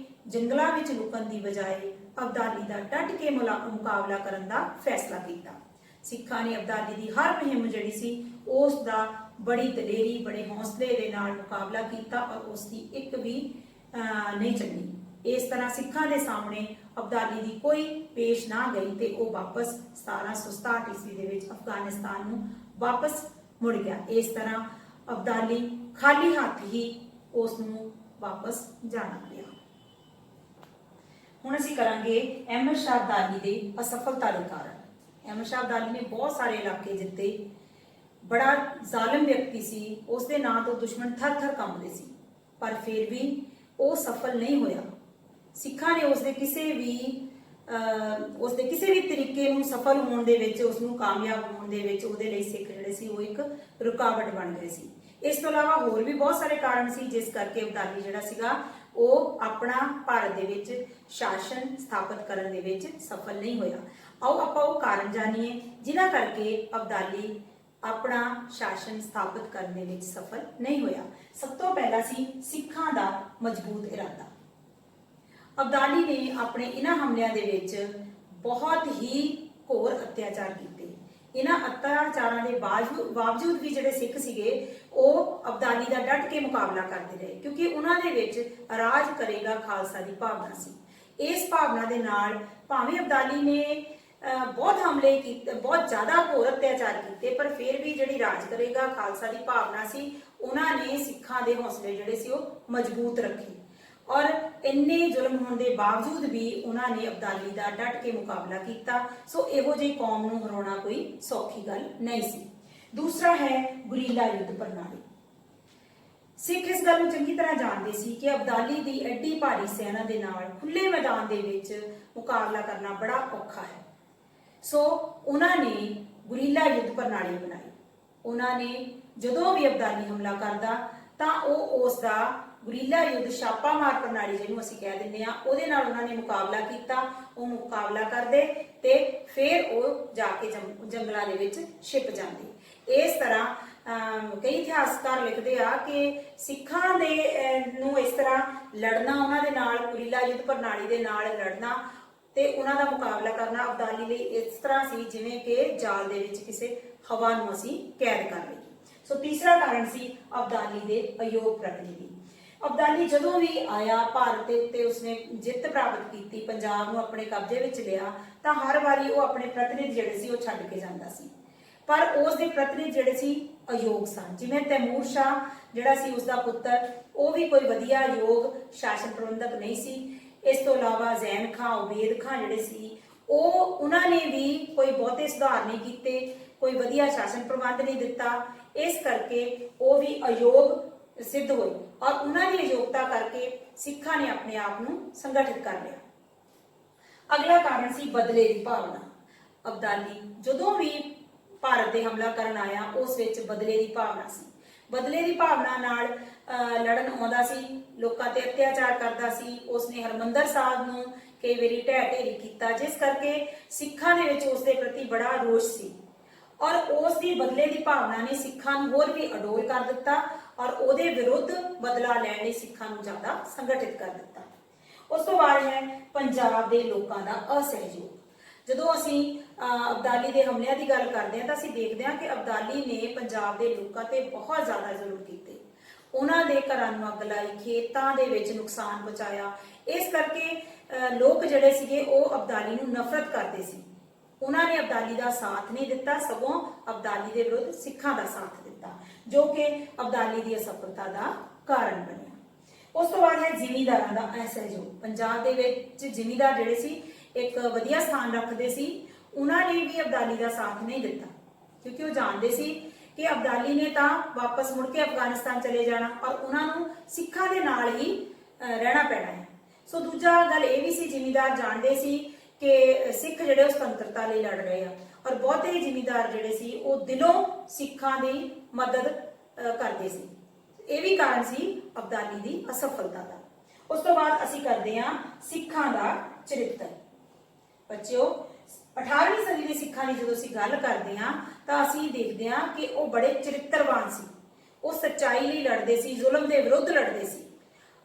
ਜੰਗਲਾਂ ਵਿੱਚ ਲੁਕਣ ਦੀ ਬਜਾਏ ਅਬਦਾਲੀ ਦਾ ਡਟ ਕੇ ਮੁਕਾਬਲਾ ਕਰਨ ਦਾ ਫੈਸਲਾ ਕੀਤਾ। ਸਿੱਖਾਂ ਨੇ ਅਬਦਾਲੀ ਦੀ ਹਰ ਮੁਹਿੰਮ ਜਿਹੜੀ ਸੀ ਉਸ ਦਾ ਬੜੀ ਦਲੇਰੀ, ਬੜੇ ਹੌਸਲੇ ਦੇ ਨਾਲ ਮੁਕਾਬਲਾ ਕੀਤਾ ਔਰ ਉਸ ਦੀ ਇੱਕ ਵੀ ਨਹੀਂ ਚੱਲੀ। ਇਸ ਤਰ੍ਹਾਂ ਸਿੱਖਾਂ ਦੇ ਸਾਹਮਣੇ ਅਬਦਾਲੀ ਦੀ ਕੋਈ ਪੇਸ਼ ਨਾ ਗਈ ਤੇ ਉਹ ਵਾਪਸ 1767 ਈਸਵੀ ਦੇ ਵਿੱਚ ਅਫਗਾਨਿਸਤਾਨ ਨੂੰ ਵਾਪਸ ਮੁੜ ਗਿਆ। ਇਸ ਤਰ੍ਹਾਂ ਅਬਦਾਲੀ ਖਾਲੀ ਹੱਥ ਹੀ ਉਸ ਨੂੰ ਵਾਪਸ ਜਾਣਾ ਪਿਆ। ਹੁਣ ਅਸੀਂ ਕਰਾਂਗੇ ਅਹਿਮਦ ਸ਼ਾਹ ਅਬਦਾਲੀ ਦੇ ਅਸਫਲਤਾ ਦੇ ਕਾਰਨ। ਅਹਿਮਦ ਸ਼ਾਹ ਅਬਦਾਲੀ ਨੇ ਬਹੁਤ ਸਾਰੇ ਇਲਾਕੇ ਜਿੱਤੇ, ਬੜਾ ਜ਼ਾਲਿਮ ਵਿਅਕਤੀ ਸੀ, ਉਸ ਦੇ ਨਾਂ ਤੋਂ ਦੁਸ਼ਮਣ ਥਰ-ਥਰ ਕੰਬਦੇ ਸੀ, ਪਰ ਫਿਰ ਵੀ ਉਹ ਸਫਲ ਨਹੀਂ ਹੋਇਆ। ਸਿੱਖਾਂ ਨੇ ਉਸਦੇ ਕਿਸੇ ਵੀ ਤਰੀਕੇ ਨੂੰ ਸਫਲ ਹੋਣ ਦੇ ਵਿੱਚ, ਉਸ ਨੂੰ ਕਾਮਯਾਬ ਹੋਣ ਦੇ ਵਿੱਚ ਉਹਦੇ ਲਈ ਸਿੱਖ ਜਿਹੜੇ ਸੀ ਉਹ ਇੱਕ ਰੁਕਾਵਟ ਬਣ ਗਏ ਸੀ। ਇਸ ਤੋਂ ਇਲਾਵਾ ਹੋਰ ਵੀ ਬਹੁਤ ਸਾਰੇ ਕਾਰਨ ਸੀ ਜਿਸ ਕਰਕੇ ਅਬਦਾਲੀ ਜਿਹੜਾ ਸੀਗਾ ਉਹ ਆਪਣਾ ਭਾਰਤ ਦੇ ਵਿੱਚ ਸ਼ਾਸਨ ਸਥਾਪਿਤ ਕਰਨ ਦੇ ਵਿੱਚ ਸਫਲ ਨਹੀਂ ਹੋਇਆ। ਆਓ ਆਪਾਂ ਉਹ ਕਾਰਨ ਜਾਣੀਏ ਜਿਨ੍ਹਾਂ ਕਰਕੇ ਅਬਦਾਲੀ ਆਪਣਾ ਸ਼ਾਸਨ ਸਥਾਪਿਤ ਕਰਨ ਦੇ ਵਿੱਚ ਸਫਲ ਨਹੀਂ ਹੋਇਆ। ਸਭ ਤੋਂ ਪਹਿਲਾ ਸੀ ਸਿੱਖਾਂ ਦਾ ਮਜ਼ਬੂਤ ਇਰਾਦਾ। ਅਬਦਾਲੀ ਨੇ ਆਪਣੇ ਇਹਨਾਂ ਹਮਲਿਆਂ ਦੇ ਵਿੱਚ ਬਹੁਤ ਹੀ ਘੋਰ ਅਤਿਆਚਾਰ ਕੀਤੇ। ਇਹਨਾਂ ਅਤਿਆਚਾਰਾਂ ਦੇ ਬਾਵਜੂਦ ਵੀ ਜਿਹੜੇ ਸਿੱਖ ਸੀਗੇ ਉਹ ਅਬਦਾਲੀ ਦਾ ਡਟ ਕੇ ਮੁਕਾਬਲਾ ਕਰਦੇ ਰਹੇ, ਕਿਉਂਕਿ ਉਹਨਾਂ ਦੇ ਵਿੱਚ ਰਾਜ ਕਰੇਗਾ ਖਾਲਸਾ ਦੀ ਭਾਵਨਾ ਸੀ। ਇਸ ਭਾਵਨਾ ਦੇ ਨਾਲ ਭਾਵੇਂ ਅਬਦਾਲੀ ਨੇ ਬਹੁਤ ਹਮਲੇ ਕੀਤੇ, ਬਹੁਤ ਜ਼ਿਆਦਾ ਘੋਰ ਅਤਿਆਚਾਰ ਕੀਤੇ, ਪਰ ਫਿਰ ਵੀ ਜਿਹੜੀ ਰਾਜ ਕਰੇਗਾ ਖਾਲਸਾ ਦੀ ਭਾਵਨਾ ਸੀ, ਉਹਨਾਂ ਨੇ ਸਿੱਖਾਂ ਦੇ ਹੌਸਲੇ ਜਿਹੜੇ ਸੀ ਉਹ ਮਜ਼ਬੂਤ ਰੱਖੇ ਔਰ ਇੰਨੇ ਜ਼ੁਲਮ ਹੋਣ ਦੇ ਬਾਵਜੂਦ ਵੀ ਉਹਨਾਂ ਨੇ ਅਬਦਾਲੀ ਦਾ ਡਟ ਕੇ ਮੁਕਾਬਲਾ ਕੀਤਾ। ਸੋ ਇਹੋ ਜਿਹੀ ਕੌਮ ਨੂੰ ਹਰਾਉਣਾ ਕੋਈ ਸੌਖੀ ਗੱਲ ਨਹੀਂ ਸੀ। ਦੂਸਰਾ ਹੈ ਗੁਰੀਲਾ ਯੁੱਧ ਪ੍ਰਣਾਲੀ। ਸਿੱਖ ਇਸ ਗੱਲ ਨੂੰ ਚੰਗੀ ਤਰ੍ਹਾਂ ਜਾਣਦੇ ਸੀ ਕਿ ਅਬਦਾਲੀ ਦੀ ਐਡੀ ਭਾਰੀ ਸੈਨਾ ਦੇ ਨਾਲ ਖੁੱਲੇ ਮੈਦਾਨ ਦੇ ਵਿੱਚ ਮੁਕਾਬਲਾ ਕਰਨਾ ਬੜਾ ਔਖਾ ਹੈ। ਸੋ ਉਹਨਾਂ ਨੇ ਗੁਰੀਲਾ ਯੁੱਧ ਪ੍ਰਣਾਲੀ ਬਣਾਈ। ਉਹਨਾਂ ਨੇ ਜਦੋਂ ਵੀ ਅਬਦਾਲੀ ਹਮਲਾ ਕਰਦਾ ਤਾਂ ਉਹ ਉਸ ਦਾ ਗੁਰੀਲਾ ਯੁੱਧ ਛਾਪਾਮਾਰ ਪ੍ਰਣਾਲੀ ਜਿਹਨੂੰ ਅਸੀਂ ਕਹਿ ਦਿੰਦੇ ਆ ਉਹਦੇ ਨਾਲ ਉਹਨਾਂ ਨੇ ਮੁਕਾਬਲਾ ਕੀਤਾ। ਉਹ ਮੁਕਾਬਲਾ ਕਰਦੇ ਤੇ ਫਿਰ ਉਹ ਜਾ ਕੇ ਜੰਗਲਾਂ ਦੇ ਵਿੱਚ ਛਿਪ ਜਾਂਦੇ। ਇਸ ਤਰ੍ਹਾਂ ਕਈ ਇਤਿਹਾਸਕਾਰ ਲਿਖਦੇ ਆ ਕਿ ਸਿੱਖਾਂ ਦੇ ਨੂੰ ਇਸ ਤਰ੍ਹਾਂ ਲੜਨਾ, ਉਹਨਾਂ ਦੇ ਨਾਲ ਗੁਰੀਲਾ ਯੁੱਧ ਪ੍ਰਣਾਲੀ ਦੇ ਨਾਲ ਲੜਨਾ ਤੇ ਉਹਨਾਂ ਦਾ ਮੁਕਾਬਲਾ ਕਰਨਾ ਅਬਦਾਲੀ ਲਈ ਇਸ ਤਰ੍ਹਾਂ ਸੀ ਜਿਵੇਂ ਕਿ ਜਾਲ ਦੇ ਵਿੱਚ ਕਿਸੇ ਹਵਾ ਨੂੰ ਅਸੀਂ ਕੈਦ ਕਰ ਲਈਏ। ਸੋ ਤੀਸਰਾ ਕਾਰਨ ਸੀ ਅਬਦਾਲੀ ਦੇ ਅਯੋਗ ਪ੍ਰਤੀਨਿਧੀ। ਅਬਦਾਲੀ ਜਦੋਂ ਵੀ ਆਇਆ ਭਾਰਤ ਦੇ ਉੱਤੇ ਉਸਨੇ ਜਿੱਤ ਪ੍ਰਾਪਤ ਕੀਤੀ, ਪੰਜਾਬ ਨੂੰ ਆਪਣੇ ਕਬਜ਼ੇ ਵਿੱਚ ਲਿਆ, ਤਾਂ ਹਰ ਵਾਰੀ ਉਹ ਆਪਣੇ ਪ੍ਰਤੀਨਿਧ ਜਿਹੜੇ ਸੀ ਉਹ ਛੱਡ ਕੇ ਜਾਂਦਾ ਸੀ। ਪਰ ਉਸ ਦੇ ਪ੍ਰਤੀਨਿਧ ਜਿਹੜੇ ਸੀ ਅਯੋਗ ਸਨ। ਜਿਵੇਂ ਤੈਮੂਰ ਸ਼ਾਹ ਜਿਹੜਾ ਸੀ ਉਸਦਾ ਪੁੱਤਰ, ਉਹ ਵੀ ਕੋਈ ਵਧੀਆ ਯੋਗ ਸ਼ਾਸਨ ਪ੍ਰਬੰਧਕ ਨਹੀਂ ਸੀ। ਇਸ ਤੋਂ ਇਲਾਵਾ ਜ਼ੈਨ ਖਾਂ, ਉਬੇਦ ਖਾਂ ਜਿਹੜੇ ਸੀ ਉਹਨਾਂ ਨੇ ਵੀ ਕੋਈ ਬਹੁਤੇ ਸੁਧਾਰ ਨਹੀਂ ਕੀਤੇ, ਕੋਈ ਵਧੀਆ ਸ਼ਾਸਨ ਪ੍ਰਬੰਧ ਨਹੀਂ ਦਿੱਤਾ। ਇਸ ਕਰਕੇ ਉਹ ਵੀ ਅਯੋਗ ਸਿੱਧ ਹੋਏ ਔਰ ਉਹਨਾਂ ਦੀ ਅਯੋਗਤਾ ਕਰਕੇ ਸਿੱਖਾਂ ਨੇ ਆਪਣੇ ਆਪ ਨੂੰ ਸੰਗਠਿਤ ਕਰ ਲਿਆ। ਅਗਲਾ ਕਾਰਨ ਸੀ ਬਦਲੇ ਦੀ ਭਾਵਨਾ। ਅਬਦਾਲੀ ਜਦੋਂ ਵੀ ਭਾਰਤ ਤੇ ਹਮਲਾ ਕਰਨ ਆਇਆ ਉਸ ਵਿੱਚ ਬਦਲੇ ਦੀ ਭਾਵਨਾ ਸੀ। ਬਦਲੇ ਦੀ ਭਾਵਨਾ ਨਾਲ ਲੜਨ ਆਉਂਦਾ ਸੀ, ਲੋਕਾਂ ਤੇ ਅਤਿਆਚਾਰ ਕਰਦਾ ਸੀ। ਉਸਨੇ ਹਰਮੰਦਰ ਸਾਹਿਬ ਨੂੰ ਕਈ ਵਾਰੀ ਢਹਿ ਢੇਰੀ ਕੀਤਾ, ਜਿਸ ਕਰਕੇ ਸਿੱਖਾਂ ਦੇ ਵਿੱਚ ਉਸ ਦੇ ਪ੍ਰਤੀ ਬੜਾ ਰੋਸ ਸੀ ਔਰ ਉਸ ਦੀ ਬਦਲੇ ਦੀ ਭਾਵਨਾ ਨੇ ਸਿੱਖਾਂ ਨੂੰ ਹੋਰ ਵੀ ਅਡੋਲ ਕਰ ਦਿੱਤਾ ਔਰ ਉਹਦੇ ਵਿਰੁੱਧ ਬਦਲਾ ਲੈਣ ਲਈ ਸਿੱਖਾਂ ਨੂੰ ਜ਼ਿਆਦਾ ਸੰਗਠਿਤ ਕਰ ਦਿੱਤਾ। ਉਸ ਤੋਂ ਬਾਅਦ ਹੈ ਪੰਜਾਬ ਦੇ ਲੋਕਾਂ ਦਾ ਅਸਹਿਯੋਗ। ਜਦੋਂ ਅਸੀਂ ਅਬਦਾਲੀ ਦੇ ਹਮਲਿਆਂ ਦੀ ਗੱਲ ਕਰਦੇ ਹਾਂ ਤਾਂ ਅਸੀਂ ਦੇਖਦੇ ਹਾਂ ਕਿ ਅਬਦਾਲੀ ਨੇ ਪੰਜਾਬ ਦੇ ਲੋਕਾਂ ਤੇ ਬਹੁਤ ਜ਼ਿਆਦਾ ਜ਼ੁਲਮ ਕੀਤੇ। ਉਹਨਾਂ ਦੇ ਘਰਾਂ ਨੂੰ ਅੱਗ ਲਾਈ, ਖੇਤਾਂ ਦੇ ਵਿੱਚ ਨੁਕਸਾਨ ਪਹੁੰਚਾਇਆ। ਇਸ ਕਰਕੇ ਲੋਕ ਜਿਹੜੇ ਸੀਗੇ ਉਹ ਅਬਦਾਲੀ ਨੂੰ ਨਫ਼ਰਤ ਕਰਦੇ ਸੀ। ਉਹਨਾਂ ਨੇ ਅਬਦਾਲੀ ਦਾ ਸਾਥ ਨਹੀਂ ਦਿੱਤਾ, ਸਗੋਂ ਅਬਦਾਲੀ ਦੇ ਵਿਰੁੱਧ ਸਿੱਖਾਂ ਦਾ ਸਾਥ ਦਿੱਤਾ, ਜੋ ਕਿ ਅਬਦਾਲੀ ਦੀ ਅਸਫਲਤਾ ਦਾ ਕਾਰਨ ਬਣਿਆ। ਉਸ ਤੋਂ ਬਾਅਦ ਹੈ ਜ਼ਿਮੀਂਦਾਰਾਂ ਦਾ ਅਸਹਿਯੋਗ। ਪੰਜਾਬ ਦੇ ਵਿੱਚ ਜ਼ਿਮੀਂਦਾਰ ਜਿਹੜੇ ਸੀ ਇੱਕ ਵਧੀਆ ਸਥਾਨ ਰੱਖਦੇ ਸੀ। ਉਹਨਾਂ ਨੇ ਵੀ ਅਬਦਾਲੀ ਦਾ ਸਾਥ ਨਹੀਂ ਦਿੱਤਾ, ਕਿਉਂਕਿ ਉਹ ਜਾਣਦੇ ਸੀ ਕਿ ਅਬਦਾਲੀ ਨੇ ਤਾਂ ਵਾਪਸ ਮੁੜ ਕੇ ਅਫਗਾਨਿਸਤਾਨ ਚਲੇ ਜਾਣਾ ਔਰ ਉਹਨਾਂ ਨੂੰ ਸਿੱਖਾਂ ਦੇ ਨਾਲ ਹੀ ਰਹਿਣਾ ਪੈਣਾ ਹੈ। ਸੋ ਦੂਜਾ ਗੱਲ ਇਹ ਵੀ ਸੀ, ਜ਼ਿਮੀਂਦਾਰ ਜਾਣਦੇ ਸੀ ਕਿ ਸਿੱਖ ਜਿਹੜੇ ਉਹ ਸੁਤੰਤਰਤਾ ਲਈ ਲੜ ਰਹੇ ਆ, ਔਰ ਬਹੁਤੇ ਜ਼ਿਮੀਂਦਾਰ ਜਿਹੜੇ ਸੀ ਉਹ ਦਿਲੋਂ ਸਿੱਖਾਂ ਦੀ ਮਦਦ ਕਰਦੇ ਸੀ। ਇਹ ਵੀ ਕਾਰਨ ਸੀ ਅਬਦਾਲੀ ਦੀ ਅਸਫਲਤਾ ਦਾ। ਉਸ ਤੋਂ ਬਾਅਦ ਅਸੀਂ ਕਰਦੇ ਹਾਂ ਸਿੱਖਾਂ ਦਾ ਚਰਿੱਤਰ। ਬੱਚਿਓ, 18ਵੀਂ ਸਦੀ ਦੇ ਸਿੱਖਾਂ ਦੀ ਜਦੋਂ ਅਸੀਂ ਗੱਲ ਕਰਦੇ ਹਾਂ ਤਾਂ ਅਸੀਂ ਦੇਖਦੇ ਹਾਂ ਕਿ ਉਹ ਬੜੇ ਚਰਿੱਤਰਵਾਨ ਸੀ। ਉਹ ਸੱਚਾਈ ਲਈ ਲੜਦੇ ਸੀ, ਜ਼ੁਲਮ ਦੇ ਵਿਰੁੱਧ ਲੜਦੇ ਸੀ।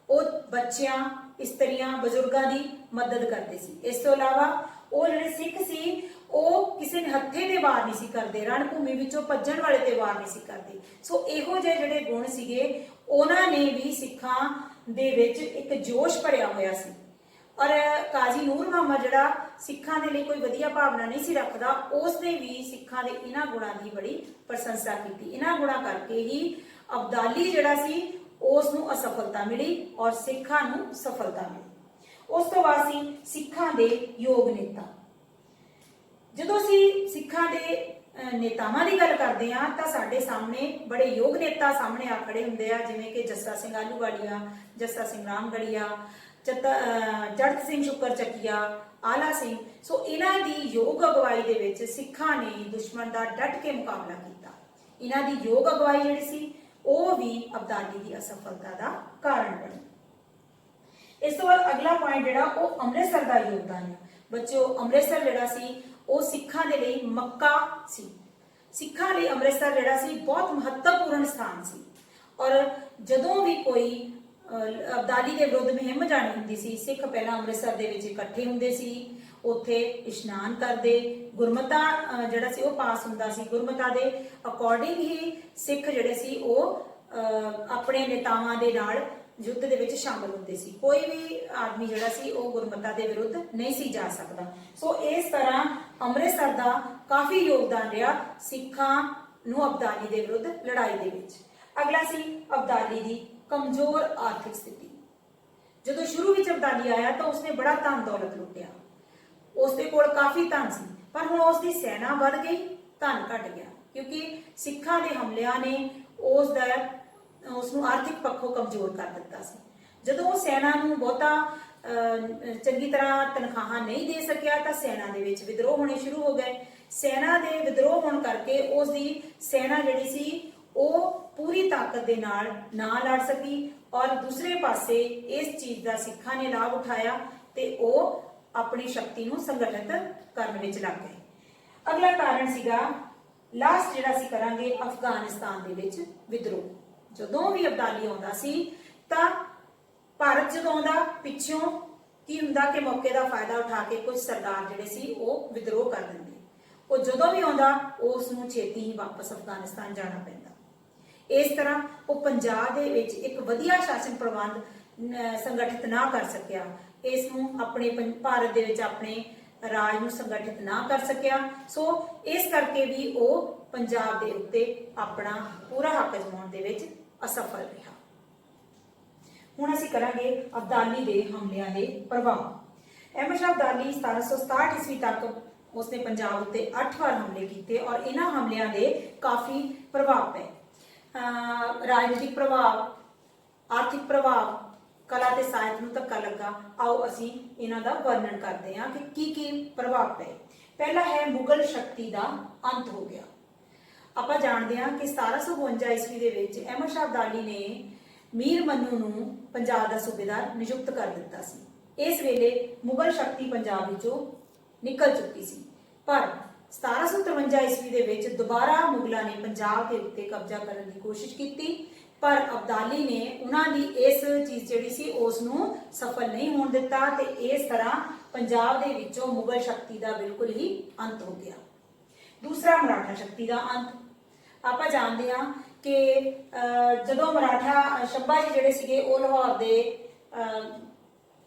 ਉਹ ਬੱਚਿਆਂ, ਇਸਤਰੀਆਂ, ਬਜ਼ੁਰਗਾਂ ਦੀ ਮਦਦ ਕਰਦੇ ਸੀ। ਇਸ ਤੋਂ ਇਲਾਵਾ ਉਹ ਜਿਹੜੇ ਸਿੱਖ ਸੀ ਉਹ ਕਿਸੇ ਹੱਥੇ ਤੇ ਵਾਰ ਨਹੀਂ ਸੀ ਕਰਦੇ, ਰਣ ਭੂਮੀ ਵਿੱਚੋਂ ਭੱਜਣ ਵਾਲੇ ਤੇ ਵਾਰ ਨਹੀਂ ਸੀ ਕਰਦੇ। ਸੋ ਇਹੋ ਜਿਹੇ ਜਿਹੜੇ ਗੁਣ ਸੀਗੇ ਉਹਨਾਂ ਨੇ ਵੀ ਸਿੱਖਾਂ ਦੇ ਵਿੱਚ ਇੱਕ ਜੋਸ਼ ਭਰਿਆ ਹੋਇਆ ਸੀ। ਔਰ ਕਾਜ਼ੀ ਨੂਰ ਮੁਹੰਮਦ ਜਿਹੜਾ ਸਿੱਖਾਂ ਦੇ ਲਈ ਕੋਈ ਵਧੀਆ ਭਾਵਨਾ ਨਹੀਂ ਸੀ ਰੱਖਦਾ, ਉਸ ਨੇ ਵੀ ਸਿੱਖਾਂ ਦੇ ਇਹਨਾਂ ਗੁਣਾਂ ਦੀ ਬੜੀ ਪ੍ਰਸ਼ੰਸਾ ਕੀਤੀ। ਇਹਨਾਂ ਗੁਣਾਂ ਕਰਕੇ ਹੀ ਅਬਦਾਲੀ ਜਿਹੜਾ ਸੀ ਉਸ ਨੂੰ ਅਸਫਲਤਾ ਮਿਲੀ ਔਰ ਸਿੱਖਾਂ ਨੂੰ ਸਫਲਤਾ ਮਿਲੀ। ਉਸ ਤੋਂ ਬਾਅਦ ਸੀ ਸਿੱਖਾਂ ਦੇ ਯੋਗ ਨੇਤਾ। ਜਦੋਂ ਅਸੀਂ ਸਿੱਖਾਂ ਦੇ ਨੇਤਾਵਾਂ ਦੀ ਗੱਲ ਕਰਦੇ ਹਾਂ ਤਾਂ ਸਾਡੇ ਸਾਹਮਣੇ ਬੜੇ ਯੋਗ ਨੇਤਾ ਸਾਹਮਣੇ ਆ ਖੜੇ ਹੁੰਦੇ ਆ, ਜਿਵੇਂ ਕਿ ਜੱਸਾ ਸਿੰਘ ਆਹਲੂਵਾਲੀਆ, ਜੱਸਾ ਸਿੰਘ ਰਾਮਗੜੀਆ, ਜੜਤ ਸਿੰਘ ਸ਼ੁਕਰ ਚੱਕੀਆ, ਆਲਾ ਸਿੰਘ। ਸੋ ਇਹਨਾਂ ਦੀ ਯੋਗ ਅਗਵਾਈ ਦੇ ਵਿੱਚ ਸਿੱਖਾਂ ਨੇ ਦੁਸ਼ਮਣ ਦਾ ਡਟ ਕੇ ਮੁਕਾਬਲਾ ਕੀਤਾ। ਇਹਨਾਂ ਦੀ ਯੋਗ ਅਗਵਾਈ ਜਿਹੜੀ ਸੀ ਉਹ ਵੀ ਅਬਦਾਲੀ ਦੀ ਅਸਫਲਤਾ ਦਾ ਕਾਰਨ ਬਣੀ। ਇਸ ਤੋਂ ਬਾਅਦ ਅਗਲਾ ਪੁਆਇੰਟ ਜਿਹੜਾ ਉਹ ਅੰਮ੍ਰਿਤਸਰ ਦਾ ਯੋਗਦਾਨ ਹੈ। ਬੱਚਿਓ, ਅੰਮ੍ਰਿਤਸਰ ਜਿਹੜਾ ਸੀ ਉਹ ਸਿੱਖਾਂ ਦੇ ਲਈ ਮੱਕਾ ਸੀ। ਸਿੱਖਾਂ ਲਈ ਅੰਮ੍ਰਿਤਸਰ ਜਿਹੜਾ ਸੀ ਬਹੁਤ ਮਹੱਤਵਪੂਰਨ ਸਥਾਨ ਸੀ। ਔਰ ਜਦੋਂ ਵੀ ਕੋਈ ਅਬਦਾਲੀ ਦੇ ਵਿਰੁੱਧ ਮੁਹਿੰਮ ਜਾਣੀ ਹੁੰਦੀ ਸੀ, ਸਿੱਖ ਪਹਿਲਾਂ ਅੰਮ੍ਰਿਤਸਰ ਦੇ ਵਿੱਚ ਇਕੱਠੇ ਹੁੰਦੇ ਸੀ, ਉੱਥੇ ਇਸ਼ਨਾਨ ਕਰਦੇ, ਗੁਰਮਤਾ ਜਿਹੜਾ ਸੀ ਉਹ ਪਾਸ ਹੁੰਦਾ ਸੀ। ਗੁਰਮਤਾ ਦੇ ਅਕੋਰਡਿੰਗ ਹੀ ਸਿੱਖ ਜਿਹੜੇ ਸੀ ਉਹ ਆਪਣੇ ਨੇਤਾਵਾਂ ਦੇ ਨਾਲ ਯੁੱਧ ਦੇ ਵਿੱਚ ਸ਼ਾਮਲ ਹੁੰਦੇ ਸੀ। ਕੋਈ ਵੀ ਆਦਮੀ ਜਿਹੜਾ ਸੀ ਉਹ ਗੁਰਮਤਾ ਦੇ ਵਿਰੁੱਧ ਨਹੀਂ ਸੀ ਜਾ ਸਕਦਾ। ਸੋ ਇਸ ਤਰ੍ਹਾਂ ਅੰਮ੍ਰਿਤਸਰ ਦਾ ਕਾਫੀ ਯੋਗਦਾਨ ਰਿਹਾ ਸਿੱਖਾਂ ਨੂੰ ਅਬਦਾਲੀ ਦੇ ਵਿਰੁੱਧ ਲੜਾਈ ਦੇ ਵਿੱਚ। ਅਗਲਾ ਸੀ ਅਬਦਾਲੀ ਦੀ ਕਮਜ਼ੋਰ ਆਰਥਿਕ ਸਥਿਤੀ। ਜਦੋਂ ਸ਼ੁਰੂ ਵਿੱਚ ਅਬਦਾਲੀ ਆਇਆ ਤਾਂ ਉਸਨੇ ਬੜਾ ਧਨ ਦੌਲਤ ਲੁੱਟਿਆ। ਉਸਦੇ ਕੋਲ ਕਾਫੀ ਧਨ ਸੀ, ਪਰ ਹੁਣ ਉਸ ਦੀ ਸੈਨਾ ਵੱਧ ਗਈ, ਧਨ ਘਟ ਗਿਆ, ਕਿਉਂਕਿ ਸਿੱਖਾਂ ਦੇ ਹਮਲਿਆਂ ਨੇ ਉਸ ਨੂੰ ਆਰਥਿਕ ਪੱਖੋਂ ਕਮਜ਼ੋਰ ਕਰ ਦਿੱਤਾ ਸੀ। ਜਦੋਂ ਉਹ ਸੈਨਾ ਨੂੰ ਬਹੁਤਾ ਚੰਗੀ ਤਰ੍ਹਾਂ ਤਨਖਾਹਾਂ ਨਹੀਂ ਦੇ ਸਕਿਆ ਤਾਂ ਸੈਨਾ ਦੇ ਵਿੱਚ ਵਿਦਰੋਹ ਹੋਣੇ ਸ਼ੁਰੂ ਹੋ ਗਏ। ਸੈਨਾ ਦੇ ਵਿਦਰੋਹ ਹੋਣ ਕਰਕੇ ਉਸ ਦੀ ਸੈਨਾ ਜਿਹੜੀ ਸੀ ਉਹ ਪੂਰੀ ਤਾਕਤ ਦੇ ਨਾਲ ਨਾ ਲੜ ਸਕੀ ਔਰ ਦੂਸਰੇ ਪਾਸੇ ਇਸ ਚੀਜ਼ ਦਾ ਸਿੱਖਾਂ ਨੇ ਲਾਭ ਉਠਾਇਆ ਤੇ ਉਹ ਆਪਣੀ ਸ਼ਕਤੀ ਨੂੰ ਸੰਗਠਿਤ ਕਰਨ ਵਿੱਚ ਲੱਗ ਗਏ। ਅਗਲਾ ਕਾਰਨ ਸੀਗਾ ਲਾਸਟ ਜਿਹੜਾ ਅਸੀਂ ਕਰਾਂਗੇ ਅਫਗਾਨਿਸਤਾਨ ਦੇ ਵਿੱਚ ਵਿਦਰੋਹ। ਜਦੋਂ ਵੀ ਅਬਦਾਲੀ ਆਉਂਦਾ ਸੀ ਤਾਂ ਭਾਰਤ ਜਦੋਂ ਆਉਂਦਾ ਪਿੱਛੋਂ ਕੀ ਹੁੰਦਾ ਕਿ ਮੌਕੇ ਦਾ ਫਾਇਦਾ ਉਠਾ ਕੇ ਕੁਝ ਸਰਦਾਰ ਜਿਹੜੇ ਸੀ ਉਹ ਵਿਦਰੋਹ ਕਰ ਦਿੰਦੇ। ਉਹ ਜਦੋਂ ਵੀ ਆਉਂਦਾ ਉਸ ਨੂੰ ਛੇਤੀ ਹੀ ਵਾਪਸ ਅਫਗਾਨਿਸਤਾਨ ਜਾਣਾ ਪੈਂਦਾ। ਇਸ ਤਰ੍ਹਾਂ ਉਹ ਪੰਜਾਬ ਦੇ ਵਿੱਚ ਇੱਕ ਵਧੀਆ ਸ਼ਾਸਨ ਪ੍ਰਬੰਧ ਸੰਗਠਿਤ ਨਾ ਕਰ ਸਕਿਆ। ਇਸ ਨੂੰ ਆਪਣੇ ਭਾਰਤ ਦੇ ਵਿੱਚ ਆਪਣੇ ਰਾਜ ਨੂੰ ਸੰਗਠਿਤ ਨਾ ਕਰ ਸਕਿਆ। ਸੋ ਇਸ ਕਰਕੇ ਵੀ ਉਹ ਪੰਜਾਬ ਦੇ ਉੱਤੇ ਆਪਣਾ ਪੂਰਾ ਹੱਕ ਜਮਾਉਣ ਦੇ ਵਿੱਚ ਅਸਫਲ ਰਿਹਾ। ਹੁਣ ਅਸੀਂ ਕਰਾਂਗੇ ਅਬਦਾਲੀ ਦੇ ਹਮਲਿਆਂ ਦੇ ਪ੍ਰਭਾਵ। ਅਹਿਮਦ ਸ਼ਾਹ ਅਬਦਾਲੀ 1767 ਈਸਵੀ ਤੱਕ ਉਸਨੇ ਪੰਜਾਬ ਉੱਤੇ 8 ਵਾਰ ਹਮਲੇ ਕੀਤੇ ਔਰ ਇਹਨਾਂ ਹਮਲਿਆਂ ਦੇ ਕਾਫੀ ਪ੍ਰਭਾਵ ਪਏ। ਰਾਜਨੀਤਿਕ ਪ੍ਰਭਾਵ, ਆਰਥਿਕ ਪ੍ਰਭਾਵ, ਕਲਾ ਤੇ ਸਾਹਿਤ ਨੂੰ ਧੱਕਾ ਲੱਗਾ। ਆਓ ਅਸੀਂ ਇਹਨਾਂ ਦਾ ਵਰਣਨ ਕਰਦੇ ਹਾਂ ਕਿ ਕੀ ਪ੍ਰਭਾਵ ਪਏ। ਪਹਿਲਾ ਹੈ ਮੁਗਲ ਸ਼ਕਤੀ ਦਾ ਅੰਤ ਹੋ ਗਿਆ। ਆਪਾਂ ਜਾਣਦੇ ਹਾਂ ਕਿ 1752 ਈਸਵੀ ਦੇ ਵਿੱਚ ਅਹਿਮਦ ਸ਼ਾਹ ਅਬਦਾਲੀ ਨੇ ਮੀਰ ਮੰਨੂ ਨੂੰ ਪੰਜਾਬ ਦਾ ਸੂਬੇਦਾਰ ਨਿਯੁਕਤ ਕਰ ਦਿੱਤਾ ਸੀ। ਇਸ ਵੇਲੇ ਮੁਗਲ ਸ਼ਕਤੀ ਪੰਜਾਬ ਵਿੱਚੋਂ ਨਿਕਲ ਚੁੱਕੀ ਸੀ, ਪਰ 1753 ਈਸਵੀ ਦੇ ਵਿੱਚ ਦੁਬਾਰਾ ਮੁਗਲਾਂ ਨੇ ਪੰਜਾਬ ਦੇ ਉੱਤੇ ਕਬਜ਼ਾ ਕਰਨ ਦੀ ਕੋਸ਼ਿਸ਼ ਕੀਤੀ, ਪਰ ਅਬਦਾਲੀ ਨੇ ਉਹਨਾਂ ਦੀ ਇਸ ਚੀਜ਼ ਜਿਹੜੀ ਸੀ ਉਸ ਨੂੰ ਸਫਲ ਨਹੀਂ ਹੋਣ ਦਿੱਤਾ ਤੇ ਇਸ ਤਰ੍ਹਾਂ ਪੰਜਾਬ ਦੇ ਵਿੱਚੋਂ ਮੁਗਲ ਸ਼ਕਤੀ ਦਾ ਬਿਲਕੁਲ ਹੀ ਅੰਤ ਹੋ ਗਿਆ। ਦੂਸਰਾ, ਮਰਾਠਾ ਸ਼ਕਤੀ ਦਾ ਅੰਤ। ਆਪਾਂ ਜਾਣਦੇ ਹਾਂ ਕਿ ਜਦੋਂ ਮਰਾਠਾ ਸ਼ੰਭਾ ਜੀ ਜਿਹੜੇ ਸੀਗੇ ਉਹ ਲਾਹੌਰ ਦੇ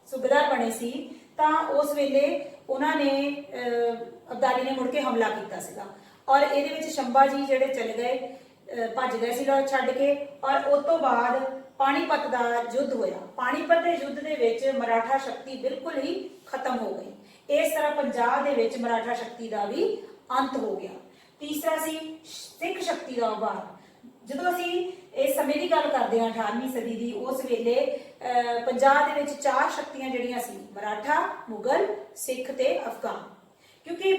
ਸੂਬੇਦਾਰ ਬਣੇ ਸੀ ਤਾਂ ਉਸ ਵੇਲੇ ਉਹਨਾਂ ਨੇ ਅਬਦਾਲੀ ਨੇ ਮੁੜ ਕੇ ਹਮਲਾ ਕੀਤਾ ਸੀਗਾ ਔਰ ਇਹਦੇ ਵਿੱਚ ਸ਼ੰਭਾ ਜੀ ਜਿਹੜੇ ਚਲੇ ਗਏ, ਭੱਜ ਗਏ ਸੀ ਲਾਹੌਰ ਛੱਡ ਕੇ। ਔਰ ਉਸ ਤੋਂ ਬਾਅਦ ਪਾਣੀਪਤ ਦਾ ਯੁੱਧ ਹੋਇਆ। ਪਾਣੀਪਤ ਦੇ ਯੁੱਧ ਦੇ ਵਿੱਚ ਮਰਾਠਾ ਸ਼ਕਤੀ ਬਿਲਕੁਲ ਹੀ ਖਤਮ ਹੋ ਗਈ। ਇਸ ਤਰ੍ਹਾਂ ਪੰਜਾਬ ਦੇ ਵਿੱਚ ਮਰਾਠਾ ਸ਼ਕਤੀ ਦਾ ਵੀ ਅੰਤ ਹੋ ਗਿਆ। ਤੀਸਰਾ ਸੀ ਸਿੱਖ ਸ਼ਕਤੀ ਦਾ ਉਭਾਰ। ਜਦੋਂ ਅਸੀਂ ਇਸ ਸਮੇਂ ਦੀ ਗੱਲ ਕਰਦੇ ਹਾਂ 18ਵੀਂ ਸਦੀ ਦੀ, ਉਸ ਵੇਲੇ ਪੰਜਾਬ ਦੇ ਵਿੱਚ 4 ਸ਼ਕਤੀਆਂ ਜਿਹੜੀਆਂ ਸੀ, ਮਰਾਠਾ, ਮੁਗਲ, ਸਿੱਖ ਤੇ ਅਫਗਾਨ। ਕਿਉਂਕਿ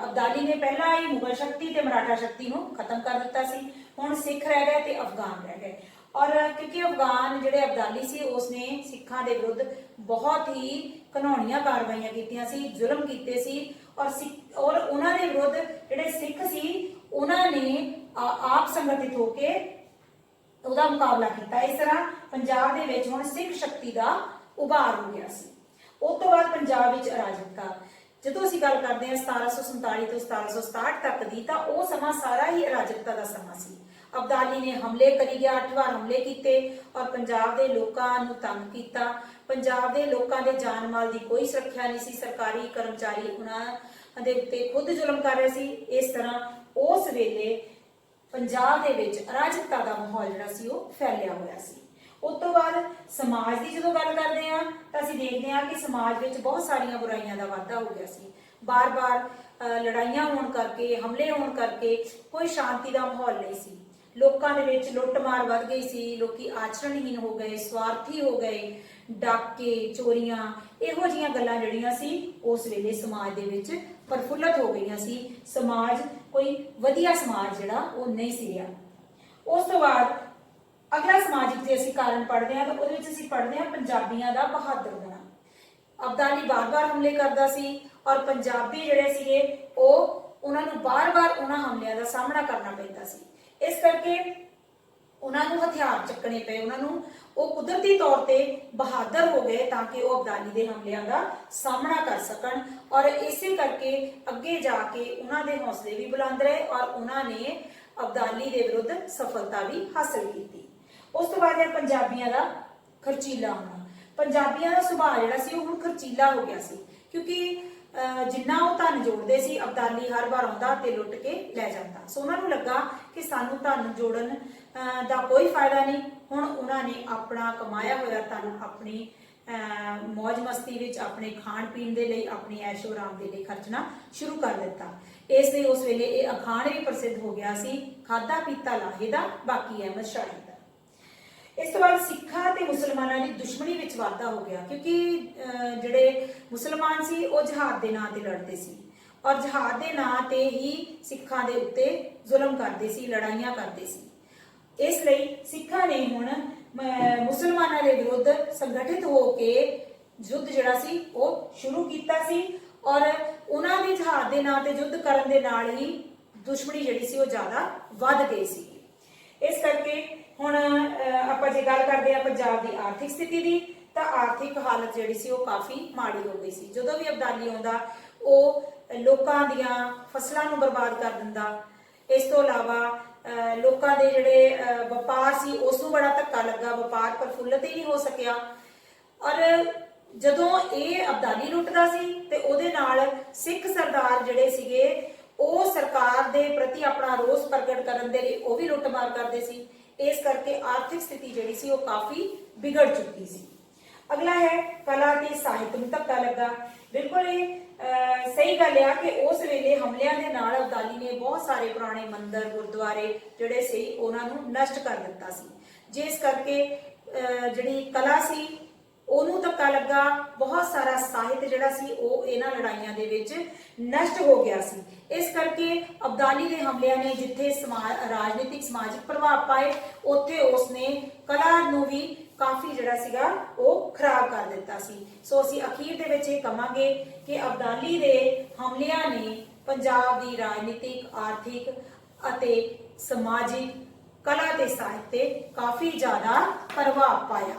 ਅਬਦਾਲੀ ਨੇ ਪਹਿਲਾਂ ਹੀ ਮੁਗਲ ਸ਼ਕਤੀ ਤੇ ਮਰਾਠਾ ਸ਼ਕਤੀ ਨੂੰ ਖਤਮ ਕਰ ਦਿੱਤਾ ਸੀ, ਹੁਣ ਸਿੱਖ ਰਹਿ ਗਏ ਤੇ ਅਫਗਾਨ ਰਹਿ ਗਏ। ਔਰ ਕਿਉਂਕਿ ਅਫਗਾਨ ਜਿਹੜੇ ਅਬਦਾਲੀ ਸੀ ਉਸਨੇ ਸਿੱਖਾਂ ਦੇ ਵਿਰੁੱਧ ਬਹੁਤ ਹੀ ਘਿਨਾਉਣੀਆਂ ਕਾਰਵਾਈਆਂ ਕੀਤੀਆਂ ਸੀ, ਜ਼ੁਲਮ ਕੀਤੇ ਸੀ ਔਰ ਉਹਨਾਂ ਦੇ ਵਿਰੁੱਧ ਜਿਹੜੇ ਸਿੱਖ ਸੀ ਉਹਨਾਂ ਨੇ ਆਪ ਸੰਗਠਿਤ ਹੋ ਕੇ ਉਹਦਾ ਮੁਕਾਬਲਾ ਕੀਤਾ। ਇਸ ਤਰ੍ਹਾਂ ਪੰਜਾਬ ਦੇ ਵਿੱਚ ਹੁਣ ਸਿੱਖ ਸ਼ਕਤੀ ਦਾ ਉਭਾਰ ਹੋ ਗਿਆ ਸੀ। ਉਸ ਤੋਂ ਬਾਅਦ ਪੰਜਾਬ ਵਿੱਚ ਅਰਾਜਕਤਾ। ਜਦੋਂ ਅਸੀਂ ਗੱਲ ਕਰਦੇ ਹਾਂ 1747 ਤੋਂ 1767 ਤੱਕ ਦੀ, ਤਾਂ ਉਹ ਸਮਾਂ ਸਾਰਾ ਹੀ ਅਰਾਜਕਤਾ ਦਾ ਸਮਾਂ ਸੀ। ਅਬਦਾਲੀ ਨੇ ਹਮਲੇ ਕਰੀ ਗਿਆ, 8 ਵਾਰ ਹਮਲੇ ਕੀਤੇ ਔਰ ਪੰਜਾਬ ਦੇ ਲੋਕਾਂ ਨੂੰ ਤੰਗ ਕੀਤਾ। ਪੰਜਾਬ ਦੇ ਲੋਕਾਂ ਦੇ ਜਾਨ ਮਾਲ ਦੀ ਕੋਈ ਸੁਰੱਖਿਆ ਨਹੀਂ ਸੀ। ਸਰਕਾਰੀ ਕਰਮਚਾਰੀ ਉਹਨਾਂ ਦੇ ਉੱਤੇ ਖੁਦ ਜ਼ੁਲਮ ਕਰ ਰਹੇ ਸੀ। ਇਸ ਤਰ੍ਹਾਂ ਉਸ ਵੇਲੇ ਪੰਜਾਬ ਦੇ ਵਿੱਚ ਅਰਾਜਕਤਾ ਦਾ ਮਾਹੌਲ ਜਿਹੜਾ ਸੀ ਉਹ ਫੈਲਿਆ ਹੋਇਆ ਸੀ। ਉਸ ਤੋਂ ਬਾਅਦ ਸਮਾਜ ਦੀ ਜਦੋਂ ਗੱਲ ਕਰਦੇ ਹਾਂ ਤਾਂ ਅਸੀਂ ਦੇਖਦੇ ਹਾਂ ਕਿ ਸਮਾਜ ਵਿੱਚ ਬਹੁਤ ਸਾਰੀਆਂ ਬੁਰਾਈਆਂ ਦਾ ਵਾਧਾ ਹੋ ਗਿਆ ਸੀ। ਬਾਰ-ਬਾਰ ਲੜਾਈਆਂ ਹੋਣ ਕਰਕੇ, ਹਮਲੇ ਹੋਣ ਕਰਕੇ ਕੋਈ ਸ਼ਾਂਤੀ ਦਾ ਮਾਹੌਲ ਨਹੀਂ ਸੀ। ਲੋਕਾਂ ਦੇ ਵਿੱਚ ਲੁੱਟ-ਮਾਰ ਵੱਧ ਗਈ ਸੀ, ਲੋਕੀ ਆਚਰਣਹੀਨ ਹੋ ਗਏ, ਸਵਾਰਥੀ ਹੋ ਗਏ, ਡਾਕੇ, ਚੋਰੀਆਂ, ਇਹੋ ਜਿਹੀਆਂ ਗੱਲਾਂ ਜਿਹੜੀਆਂ ਸੀ ਉਸ ਵੇਲੇ ਸਮਾਜ ਦੇ ਵਿੱਚ ਪ੍ਰਫੁੱਲਤ ਹੋ ਗਈਆਂ ਸੀ। ਸਮਾਜ ਕੋਈ ਵਧੀਆ ਸਮਾਜ ਜਿਹੜਾ ਉਹ ਨਹੀਂ ਸੀ ਰਿਹਾ। ਉਸ ਤੋਂ ਬਾਅਦ ਅਗਲਾ ਸਮਾਜਿਕ ਜੇ ਅਸੀਂ ਕਾਰਨ ਪੜ੍ਹਦੇ ਹਾਂ ਤਾਂ ਉਹਦੇ ਵਿੱਚ ਅਸੀਂ ਪੜ੍ਹਦੇ ਹਾਂ ਪੰਜਾਬੀਆਂ ਦਾ ਬਹਾਦਰ ਹੋਣਾ। ਅਬਦਾਲੀ ਬਾਰ-ਬਾਰ ਹਮਲੇ ਕਰਦਾ ਸੀ ਔਰ ਪੰਜਾਬੀ ਜਿਹੜੇ ਸੀਗੇ ਉਹਨਾਂ ਨੂੰ ਬਾਰ-ਬਾਰ ਉਹਨਾਂ ਹਮਲਿਆਂ ਦਾ ਸਾਹਮਣਾ ਕਰਨਾ ਪੈਂਦਾ ਸੀ। ਇਸ ਕਰਕੇ ਉਹਨਾਂ ਨੂੰ ਹਥਿਆਰ ਚੱਕਣੇ ਪਏ, ਉਹਨਾਂ ਨੂੰ ਉਹ ਕੁਦਰਤੀ ਤੌਰ ਤੇ ਬਹਾਦਰ ਹੋ ਗਏ ਤਾਂ ਕਿ ਉਹ ਅਬਦਾਲੀ ਦੇ ਹਮਲਿਆਂ ਦਾ ਸਾਹਮਣਾ ਕਰ ਸਕਣ। ਔਰ ਇਸੇ ਕਰਕੇ ਅੱਗੇ ਜਾ ਕੇ ਉਹਨਾਂ ਦੇ ਹੌਸਲੇ ਵੀ ਬੁਲੰਦ ਰਹੇ ਔਰ ਉਹਨਾਂ ਨੇ ਅਬਦਾਲੀ ਦੇ ਵਿਰੁੱਧ ਸਫਲਤਾ ਵੀ ਹਾਸਲ ਕੀਤੀ। ਉਸ ਤੋਂ ਬਾਅਦ ਪੰਜਾਬੀਆਂ ਦਾ ਖਰਚੀਲਾ ਹੋਣਾ। ਪੰਜਾਬੀਆਂ ਦਾ ਸੁਭਾਅ ਜਿਹੜਾ ਸੀ ਉਹ ਹੁਣ ਖਰਚੀਲਾ ਹੋ ਗਿਆ ਸੀ ਕਿਉਂਕਿ ਜਿੰਨਾ ਉਹ ਧਨ ਜੋੜਦੇ ਸੀ ਅਬਦਾਲੀ ਹਰ ਵਾਰ ਆਉਂਦਾ ਤੇ ਲੁੱਟ ਕੇ ਲੈ ਜਾਂਦਾ। ਸੋ ਉਹਨਾਂ ਨੂੰ ਲੱਗਾ ਕਿ ਸਾਨੂੰ ਧਨ ਜੋੜਨ ਦਾ ਕੋਈ ਫਾਇਦਾ ਨਹੀਂ। ਹੁਣ ਉਹਨਾਂ ਨੇ ਆਪਣਾ ਕਮਾਇਆ ਹੋਇਆ ਧਨ ਆਪਣੀ ਮौज ਮਸਤੀ ਵਿੱਚ, ਆਪਣੇ ਖਾਣ ਪੀਣ ਦੇ ਲਈ, ਆਪਣੀ ਐਸ਼ੋ ਆਰਾਮ ਦੇ ਲਈ ਖਰਚਣਾ ਸ਼ੁਰੂ ਕਰ ਦਿੱਤਾ। ਇਸ ਲਈ ਉਸ ਵੇਲੇ ਇਹ ਅਖਾਣ ਵੀ ਪ੍ਰਸਿੱਧ ਹੋ ਗਿਆ ਸੀ, ਖਾਦਾ ਪੀਤਾ ਲਾਹੇ ਦਾ, ਬਾਕੀ ਅਹਿਮਦ ਸ਼ਾਹੀ ਦਾ। ਇਸ ਤੋਂ ਬਾਅਦ ਸਿੱਖਾਂ ਤੇ ਮੁਸਲਮਾਨਾਂ ਦੀ ਦੁਸ਼ਮਣੀ ਵਿੱਚ ਵਾਧਾ ਹੋ ਗਿਆ ਕਿਉਂਕਿ ਜਿਹੜੇ ਮੁਸਲਮਾਨ ਸੀ ਉਹ ਜਹਾਦ ਦੇ ਨਾਂ ਤੇ ਲੜਦੇ ਸੀ ਔਰ ਜਹਾਦ ਦੇ ਨਾਂ ਤੇ ਹੀ ਸਿੱਖਾਂ ਦੇ ਉੱਤੇ ਜ਼ੁਲਮ ਕਰਦੇ ਸੀ, ਲੜਾਈਆਂ ਕਰਦੇ ਸੀ। ਇਸ ਲਈ ਸਿੱਖਾਂ ਨੇ ਹੁਣ ਮੁਸਲਮਾਨਾਂ ਦੇ ਵਿਰੁੱਧ ਸੰਗਠਿਤ ਹੋ ਕੇ ਯੁੱਧ ਜਿਹੜਾ ਸੀ ਉਹ ਸ਼ੁਰੂ ਕੀਤਾ ਸੀ ਔਰ ਉਹਨਾਂ ਦੇ ਜਹਾਦ ਦੇ ਨਾਂ ਤੇ ਯੁੱਧ ਕਰਨ ਦੇ ਨਾਲ ਹੀ ਦੁਸ਼ਮਣੀ ਜਿਹੜੀ ਸੀ ਉਹ ਜ਼ਿਆਦਾ ਵੱਧ ਗਈ ਸੀ। ਇਸ ਕਰਕੇ ਹੁਣ ਆਪਾਂ ਜੇ ਗੱਲ ਕਰਦੇ ਆ ਪੰਜਾਬ ਦੀ ਆਰਥਿਕ ਸਥਿਤੀ ਦੀ ਤਾਂ ਆਰਥਿਕ ਹਾਲਤ ਜਿਹੜੀ ਸੀ ਉਹ ਕਾਫੀ ਮਾੜੀ ਹੋ ਗਈ ਸੀ। ਜਦੋਂ ਵੀ ਅਬਦਾਲੀ ਆਉਂਦਾ ਉਹ ਲੋਕਾਂ ਦੀਆਂ ਫਸਲਾਂ ਨੂੰ ਬਰਬਾਦ ਕਰ ਦਿੰਦਾ। ਇਸ ਤੋਂ ਇਲਾਵਾ ਲੋਕਾਂ ਦੇ ਜਿਹੜੇ ਵਪਾਰ ਸੀ ਉਸ ਨੂੰ ਬੜਾ ਧੱਕਾ ਲੱਗਾ, ਵਪਾਰ ਪ੍ਰਫੁੱਲਤ ਹੀ ਨਹੀਂ ਹੋ ਸਕਿਆ। ਔਰ ਜਦੋਂ ਇਹ ਅਬਦਾਲੀ ਲੁੱਟਦਾ ਸੀ ਤੇ ਉਹਦੇ ਨਾਲ ਸਿੱਖ ਸਰਦਾਰ ਜਿਹੜੇ ਸੀਗੇ ਉਹ ਸਰਕਾਰ ਦੇ ਪ੍ਰਤੀ ਆਪਣਾ ਰੋਸ ਪ੍ਰਗਟ ਕਰਨ ਦੇ ਲਈ ਉਹ ਵੀ ਲੁੱਟਮਾਰ ਕਰਦੇ ਸੀ। ਇਸ ਕਰਕੇ ਆਰਥਿਕ ਸਥਿਤੀ ਜਿਹੜੀ ਸੀ ਉਹ ਕਾਫੀ ਵਿਗੜ ਚੁੱਕੀ ਸੀ। ਅਗਲਾ ਹੈ ਕਲਾ ਤੇ ਸਾਹਿਤ ਨੂੰ ਧੱਕਾ ਲੱਗਾ। ਬਿਲਕੁਲ ਇਹ ਸਹੀ ਗੱਲ ਆ ਕਿ ਉਸ ਵੇਲੇ ਹਮਲਿਆਂ ਦੇ ਨਾਲ ਅਬਦਾਲੀ ਨੇ ਬਹੁਤ ਸਾਰੇ ਪੁਰਾਣੇ ਮੰਦਿਰ, ਗੁਰਦੁਆਰੇ ਜਿਹੜੇ ਸੀ ਉਹਨਾਂ ਨੂੰ ਨਸ਼ਟ ਕਰ ਦਿੱਤਾ ਸੀ, ਜਿਸ ਕਰਕੇ ਜਿਹੜੀ ਕਲਾ ਸੀ ਉਹਨੂੰ ਧੱਕਾ ਲੱਗਾ। ਬਹੁਤ ਸਾਰਾ ਸਾਹਿਤ ਜਿਹੜਾ ਸੀ ਉਹ ਇਹਨਾਂ ਲੜਾਈਆਂ ਦੇ ਵਿੱਚ ਨਸ਼ਟ ਹੋ ਗਿਆ ਸੀ। ਇਸ ਕਰਕੇ ਅਬਦਾਲੀ ਦੇ ਹਮਲਿਆਂ ਨੇ ਜਿੱਥੇ ਰਾਜਨੀਤਿਕ ਸਮਾਜਿਕ ਪ੍ਰਭਾਵ ਪਾਏ ਉੱਥੇ ਉਸਨੇ ਕਲਾ ਨੂੰ ਵੀ ਕਾਫੀ ਜਿਹੜਾ ਸੀਗਾ ਉਹ ਖਰਾਬ ਕਰ ਦਿੱਤਾ ਸੀ। ਸੋ ਅਸੀਂ ਅਖੀਰ ਦੇ ਵਿੱਚ ਇਹ ਕਹਾਂਗੇ ਕਿ ਅਬਦਾਲੀ ਦੇ ਹਮਲਿਆਂ ਨੇ ਪੰਜਾਬ ਦੀ ਰਾਜਨੀਤਿਕ, ਆਰਥਿਕ ਅਤੇ ਸਮਾਜਿਕ, ਕਲਾ ਤੇ ਸਾਹਿਤ ਤੇ ਕਾਫੀ ਜ਼ਿਆਦਾ ਪ੍ਰਭਾਵ ਪਾਇਆ।